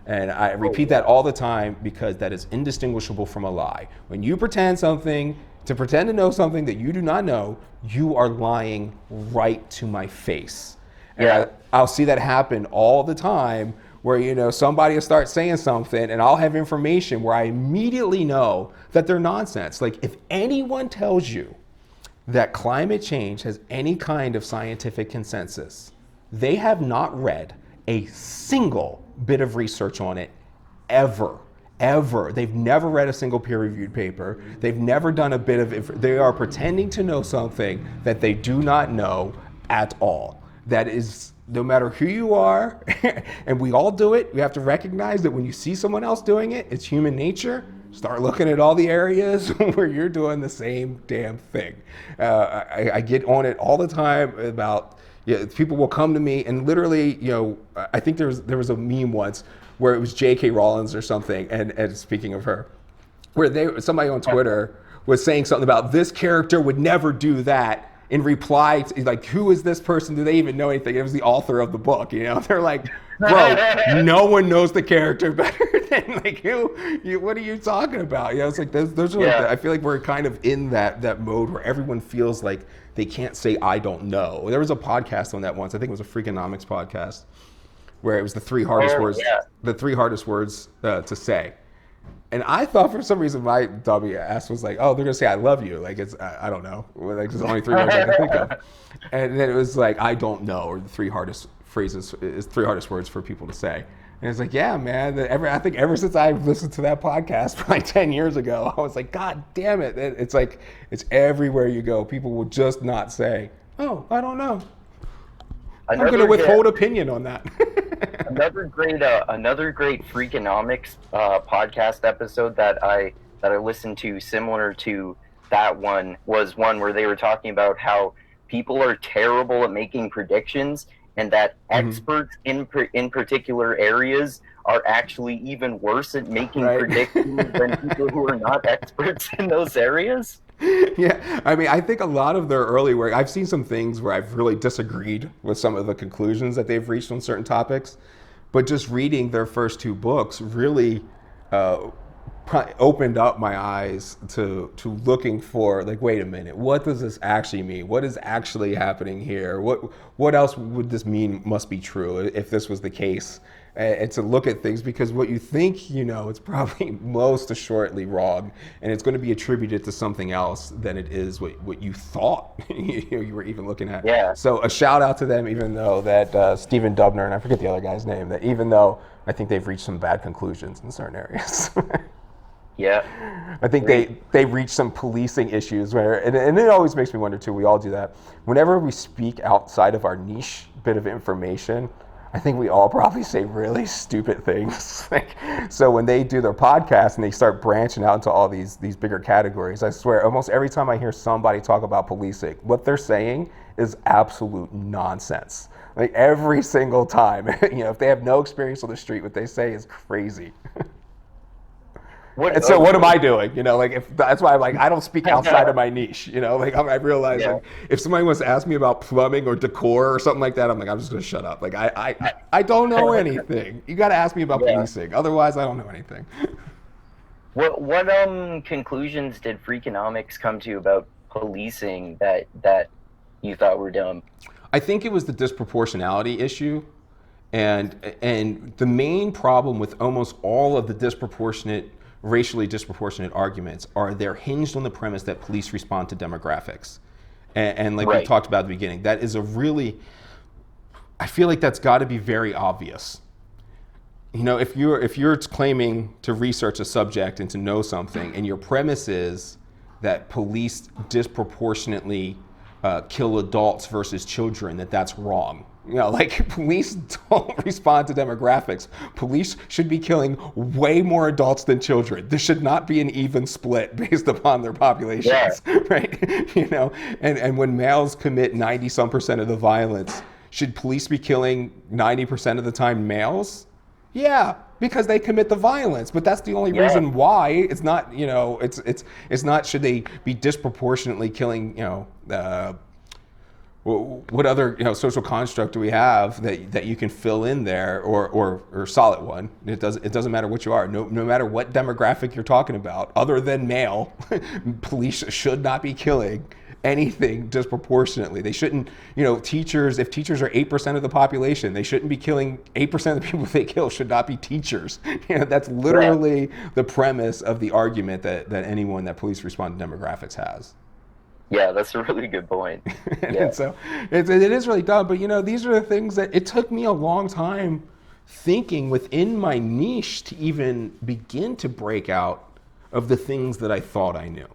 And I repeat that all the time because that is indistinguishable from a lie. When you pretend to know something that you do not know, you are lying right to my face. And I'll see that happen all the time where, somebody will start saying something and I'll have information where I immediately know that they're nonsense. Like, if anyone tells you that climate change has any kind of scientific consensus, they have not read a single bit of research on it ever. They've never read a single peer-reviewed paper. They've never done a bit of, they are pretending to know something that they do not know at all. That is, no matter who you are, and we all do it, we have to recognize that when you see someone else doing it, it's human nature. Start looking at all the areas where you're doing the same damn thing. I get on it all the time about, people will come to me and literally, I think there was a meme once where it was J.K. Rowling or something, and speaking of her, where somebody on Twitter was saying something about this character would never do that, in reply to, like, who is this person? Do they even know anything? It was the author of the book, you know? They're like, bro, no one knows the character better than, like, what are you talking about? You know, it's like, those are like, I feel like we're kind of in that mode where everyone feels like they can't say, I don't know. There was a podcast on that once, I think it was a Freakonomics podcast, where it was the three hardest words, to say. And I thought for some reason my dummy ass was like, oh, they're gonna say I love you. Like it's, I don't know. Like there's only 3 words I can think of. And then it was like, I don't know, or the 3 hardest words for people to say. And it's like, yeah, man. I think ever since I listened to that podcast like 10 years ago, I was like, God damn it. It's like, it's everywhere you go. People will just not say, oh, I don't know. I'm going to withhold opinion on that. Another great Freakonomics podcast episode that I listened to, similar to that one, was one where they were talking about how people are terrible at making predictions, and that experts in particular areas are actually even worse at making predictions than people who are not experts in those areas. Yeah, I mean, I think a lot of their early work, I've seen some things where I've really disagreed with some of the conclusions that they've reached on certain topics, but just reading their first 2 books really opened up my eyes to looking for, like, wait a minute, what does this actually mean? What is actually happening here? What else would this mean must be true if this was the case? And to look at things, because what you think you know, it's probably most assuredly wrong, and it's going to be attributed to something else than it is what you thought you were even looking at. Yeah. So a shout out to them, even though that Stephen Dubner, and I forget the other guy's name, that even though I think they've reached some bad conclusions in certain areas. Yeah. I think they reach some policing issues where, and it always makes me wonder too, we all do that. Whenever we speak outside of our niche bit of information, I think we all probably say really stupid things. So when they do their podcast and they start branching out into all these bigger categories, I swear, almost every time I hear somebody talk about policing, what they're saying is absolute nonsense. Like every single time, you know, if they have no experience on the street, what they say is crazy. And so what am I doing? You know, like that's why I'm like, I don't speak outside of my niche. You know, like I realize like if somebody wants to ask me about plumbing or decor or something like that, I'm like, I'm just gonna shut up. Like I don't know anything. You got to ask me about policing. Otherwise, I don't know anything. What conclusions did Freakonomics come to about policing that you thought were dumb? I think it was the disproportionality issue. And the main problem with almost all of the racially disproportionate arguments are they're hinged on the premise that police respond to demographics. And like we talked about at the beginning, that is I feel like that's got to be very obvious. You know, if you're claiming to research a subject and to know something, and your premise is that police disproportionately kill adults versus children, that's wrong. You know, like police don't respond to demographics. Police should be killing way more adults than children. There should not be an even split based upon their populations, right? You know, and when males commit 90-some% of the violence, should police be killing 90% of the time males? Yeah, because they commit the violence, but that's the only reason why. It's not, you know, it's not should they be disproportionately killing, you know, what other, you know, social construct do we have that you can fill in there or solid one? It doesn't matter what you are. No matter what demographic you're talking about, other than male, police should not be killing anything disproportionately. They shouldn't, you know, if teachers are 8% of the population, they shouldn't be killing 8% of the people they kill should not be teachers. You know, that's literally the premise of the argument that anyone that police respond to demographics has. Yeah, that's a really good point. And so it is really dumb, but you know, these are the things that it took me a long time thinking within my niche to even begin to break out of the things that I thought I knew.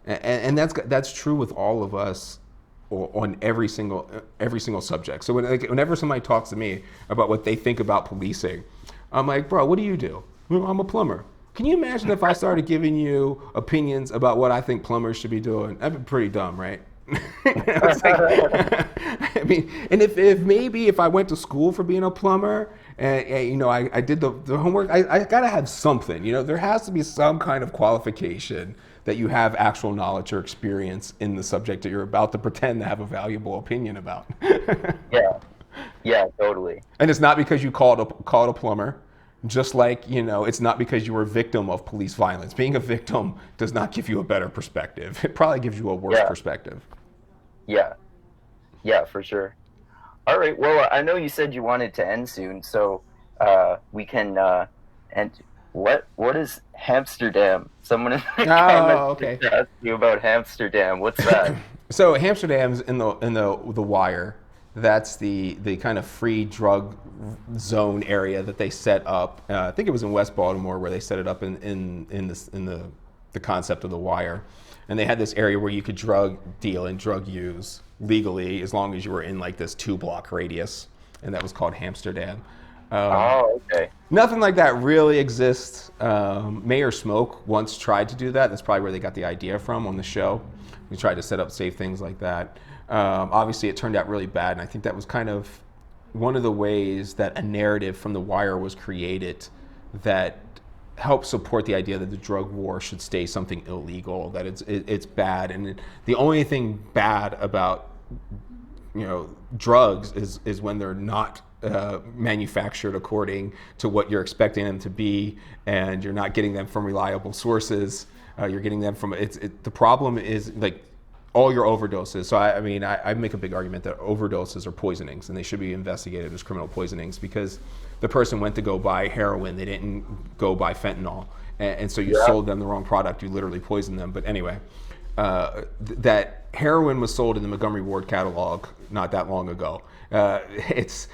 And that's true with all of us on every single subject. So whenever somebody talks to me about what they think about policing, I'm like, bro, what do you do? Well, I'm a plumber. Can you imagine if I started giving you opinions about what I think plumbers should be doing? That'd be pretty dumb, right? It's like, I mean, and if I went to school for being a plumber, and you know, I did the homework, I gotta have something. You know, there has to be some kind of qualification that you have actual knowledge or experience in the subject that you're about to pretend to have a valuable opinion about. Yeah, totally. And it's not because you called a plumber, just like, it's not because you were a victim of police violence. Being a victim does not give you a better perspective. It probably gives you a worse perspective. Yeah, for sure. All right, well, I know you said you wanted to end soon, so we can end. What is Amsterdam? Someone in the comments asked you about Amsterdam. What's that? So Amsterdam's in the Wire. That's the kind of free drug zone area that they set up. I think it was in West Baltimore where they set it up in the concept of the Wire, and they had this area where you could drug deal and drug use legally as long as you were in like this 2-block radius, and that was called Amsterdam. Okay. Nothing like that really exists. Mayor Smoke once tried to do that. That's probably where they got the idea from on the show. We tried to set up safe things like that. Obviously, it turned out really bad, and I think that was kind of one of the ways that a narrative from The Wire was created that helped support the idea that the drug war should stay something illegal, that it's bad, and the only thing bad about drugs is when they're not manufactured according to what you're expecting them to be, and you're not getting them from reliable sources. You're getting them from the problem is like all your overdoses. So I make a big argument that overdoses are poisonings, and they should be investigated as criminal poisonings because the person went to go buy heroin, they didn't go buy fentanyl, and so you sold them the wrong product. You literally poisoned them. But anyway, that heroin was sold in the Montgomery Ward catalog not that long ago. It's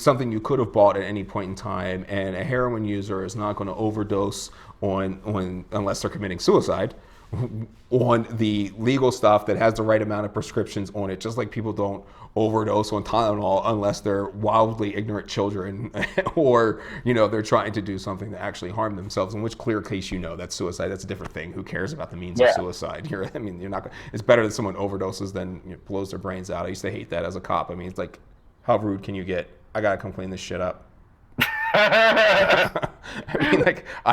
something you could have bought at any point in time, and a heroin user is not going to overdose on unless they're committing suicide on the legal stuff that has the right amount of prescriptions on it, just like people don't overdose on Tylenol unless they're wildly ignorant children or they're trying to do something to actually harm themselves, in which clear case that's suicide. That's a different thing. Who cares about the means of suicide? You're not. It's better that someone overdoses than blows their brains out. I used to hate that as a cop. It's like, how rude can you get? I gotta come clean this shit up. I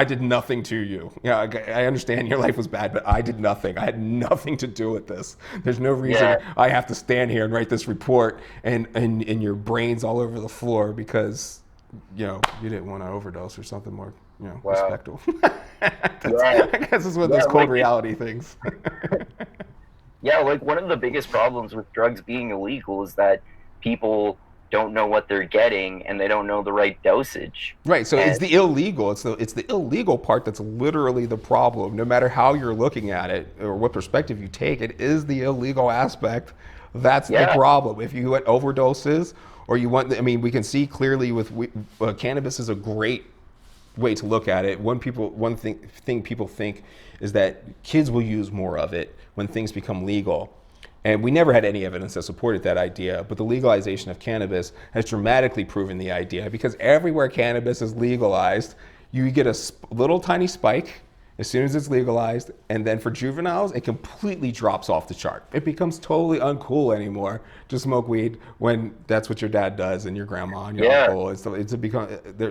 did nothing to you. I understand your life was bad, but I did nothing. I had nothing to do with this. There's no reason I have to stand here and write this report and your brain's all over the floor because you didn't want to overdose or something more respectful. I guess it's one of those cold reality things. One of the biggest problems with drugs being illegal is that people don't know what they're getting and they don't know the right dosage. Right. So it's the illegal. It's the illegal part that's literally the problem. No matter how you're looking at it or what perspective you take, it is the illegal aspect. That's the problem. If you want overdoses or you want, we can see clearly with cannabis is a great way to look at it. One thing people think is that kids will use more of it when things become legal. And we never had any evidence that supported that idea, but the legalization of cannabis has dramatically proven the idea because everywhere cannabis is legalized, you get a little tiny spike as soon as it's legalized, and then for juveniles, it completely drops off the chart. It becomes totally uncool anymore to smoke weed when that's what your dad does and your grandma and your uncle.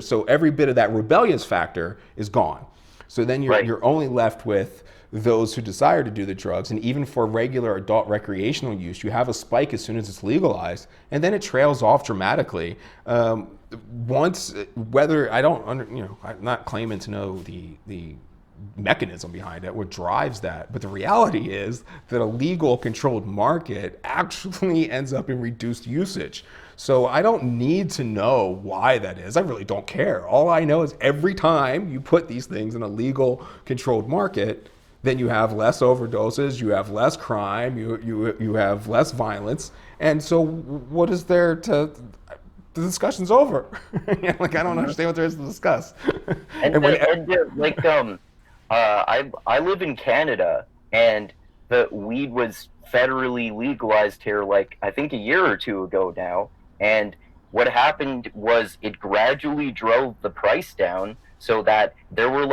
So every bit of that rebellious factor is gone. So then you're only left with those who desire to do the drugs, and even for regular adult recreational use, you have a spike as soon as it's legalized, and then it trails off dramatically. I'm not claiming to know the mechanism behind it, what drives that, but the reality is that a legal controlled market actually ends up in reduced usage. So I don't need to know why that is. I really don't care. All I know is every time you put these things in a legal controlled market, then you have less overdoses, you have less crime, you have less violence. And so what is there to, the discussion's over. I don't understand what there is to discuss. I live in Canada, and the weed was federally legalized here, I think a year or two ago now. And what happened was it gradually drove the price down so that there were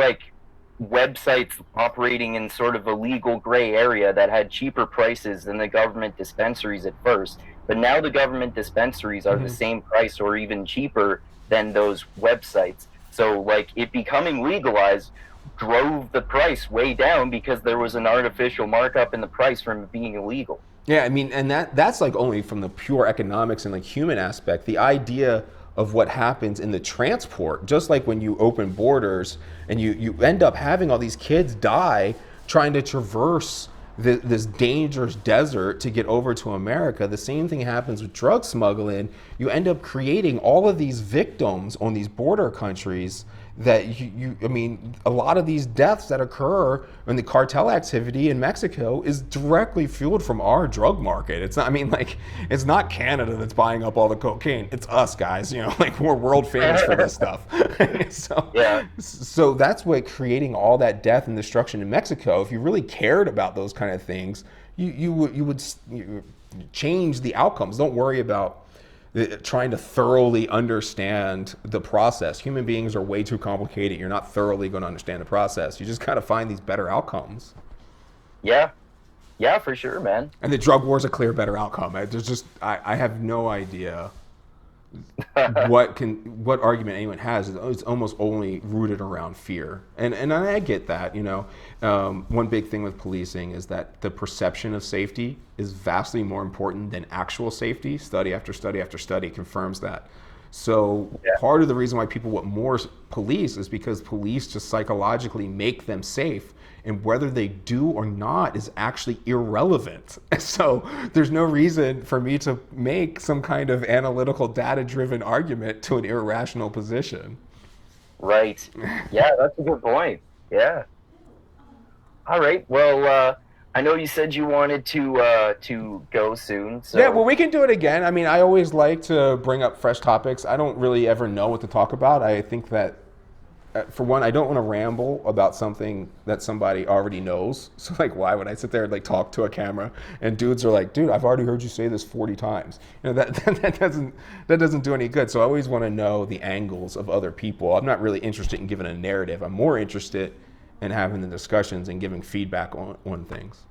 websites operating in sort of a legal gray area that had cheaper prices than the government dispensaries at first. But now the government dispensaries are the same price or even cheaper than those websites. So it becoming legalized drove the price way down because there was an artificial markup in the price from it being illegal. Yeah, I mean, and that's like only from the pure economics and like human aspect. The idea of what happens in the transport, just like when you open borders and you end up having all these kids die trying to traverse this dangerous desert to get over to America. The same thing happens with drug smuggling. You end up creating all of these victims on these border countries that I mean, a lot of these deaths that occur in the cartel activity in Mexico is directly fueled from our drug market. It's not, I mean, like, it's not Canada that's buying up all the cocaine. It's us, guys, you know, like, we're world famous for this stuff. So that's what creating all that death and destruction in Mexico. If you really cared about those kind of things, you would change the outcomes. Don't worry about trying to thoroughly understand the process. Human beings are way too complicated. You're not thoroughly going to understand the process. You just got to find these better outcomes. Yeah, for sure, man. And the drug war is a clear better outcome. I have no idea what argument anyone has. It's almost only rooted around fear, and I get that. You know, one big thing with policing is that the perception of safety is vastly more important than actual safety. Study after study after study confirms that. So part of the reason why people want more police is because police just psychologically make them safe, and whether they do or not is actually irrelevant. So there's no reason for me to make some kind of analytical, data-driven argument to an irrational position. Right. Yeah, that's a good point. Yeah. All right. Well, I know you said you wanted to go soon. So. Yeah, well, we can do it again. I mean, I always like to bring up fresh topics. I don't really ever know what to talk about. I think that, for one, I don't want to ramble about something that somebody already knows. So, like, why would I sit there and, like, talk to a camera? And dudes are like, dude, I've already heard you say this 40 times. You know, that doesn't do any good. So I always want to know the angles of other people. I'm not really interested in giving a narrative. I'm more interested in having the discussions and giving feedback on things.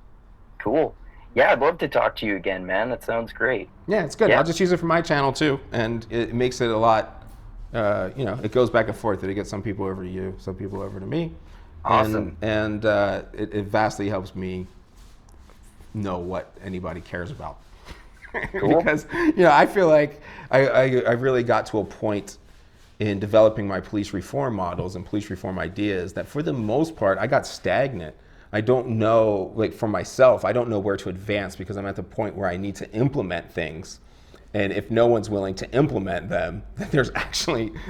Cool. Yeah, I'd love to talk to you again, man. That sounds great. Yeah, it's good. Yeah. I'll just use it for my channel too, and it makes it a lot. You know, it goes back and forth. It gets some people over to you, some people over to me. Awesome. And it vastly helps me know what anybody cares about. Cool. Because, you know, I feel like I really got to a point in developing my police reform models and police reform ideas that for the most part, I got stagnant. I don't know, like, for myself, I don't know where to advance because I'm at the point where I need to implement things. And if no one's willing to implement them, then there's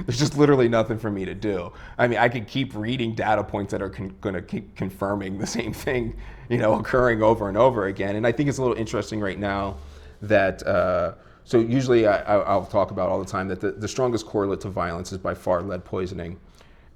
just literally nothing for me to do. I mean, I could keep reading data points that are going to keep confirming the same thing, you know, occurring over and over again. And I think it's a little interesting right now that, so usually I'll talk about all the time that the strongest correlate to violence is by far lead poisoning.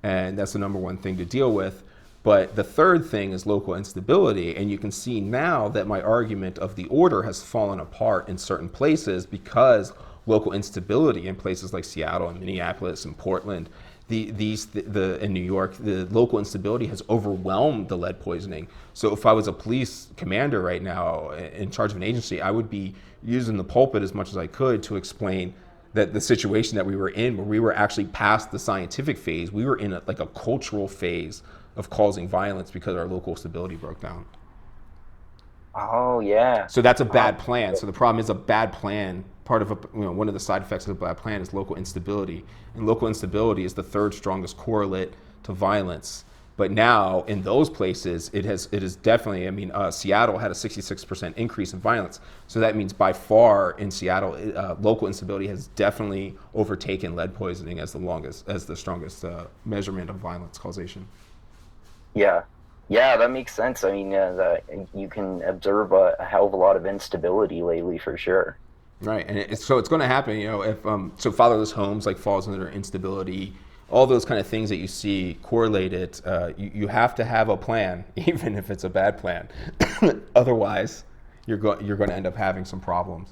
And that's the number one thing to deal with. But the third thing is local instability, and you can see now that my argument of the order has fallen apart in certain places because local instability in places like Seattle and Minneapolis and Portland, in New York, the local instability has overwhelmed the lead poisoning. So if I was a police commander right now in charge of an agency, I would be using the pulpit as much as I could to explain that the situation that we were in, where we were actually past the scientific phase, we were in a cultural phase of causing violence because our local stability broke down. Oh, yeah. So that's a bad plan. So the problem is a bad plan. Part of one of the side effects of a bad plan is local instability. And local instability is the third strongest correlate to violence. But now in those places, it is definitely, I mean, Seattle had a 66% increase in violence. So that means by far in Seattle, local instability has definitely overtaken lead poisoning as the strongest measurement of violence causation. Yeah, that makes sense. I mean, you can observe a hell of a lot of instability lately, for sure. Right, and so it's going to happen. You know, if so, fatherless homes falls under instability. All those kind of things that you see correlated. You have to have a plan, even if it's a bad plan. Otherwise, you're going to end up having some problems.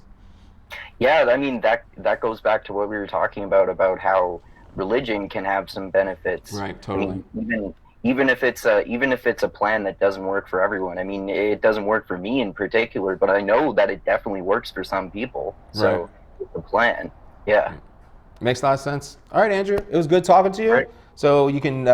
Yeah, I mean that goes back to what we were talking about how religion can have some benefits. Right, totally. I mean, even if it's a plan that doesn't work for everyone. I mean, it doesn't work for me in particular, but I know that it definitely works for some people. So right. It's a plan. Yeah. Makes a lot of sense. All right, Andrew, it was good talking to you. Right. So you can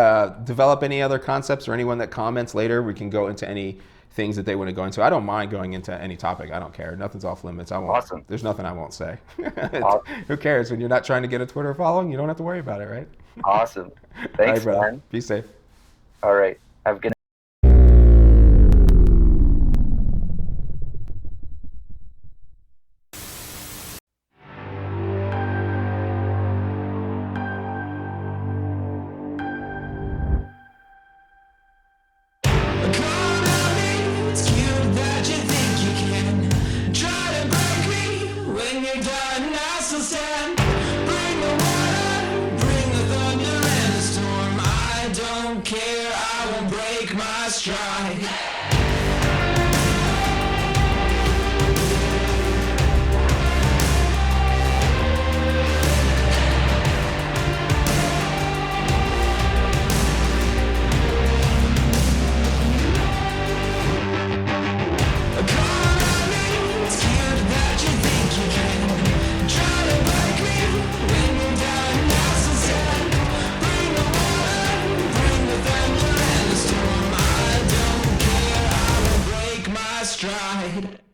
develop any other concepts, or anyone that comments later, we can go into any things that they want to go into. I don't mind going into any topic. I don't care. Nothing's off limits. I won't. Awesome. There's nothing I won't say. Awesome. Who cares? When you're not trying to get a Twitter following, you don't have to worry about it, right? Awesome. All Thanks, right, brother. man. Be safe. All right. Have a good night. It's cute that you think you can try to break me. When you're done, I still stand. Bring the water, bring the thunder and the storm. I don't care, I won't break my stride. It's cute that you think you can try to break me. When you're done, I still stand. Bring the water, bring the thunder and the storm. I don't care, I will break my stride.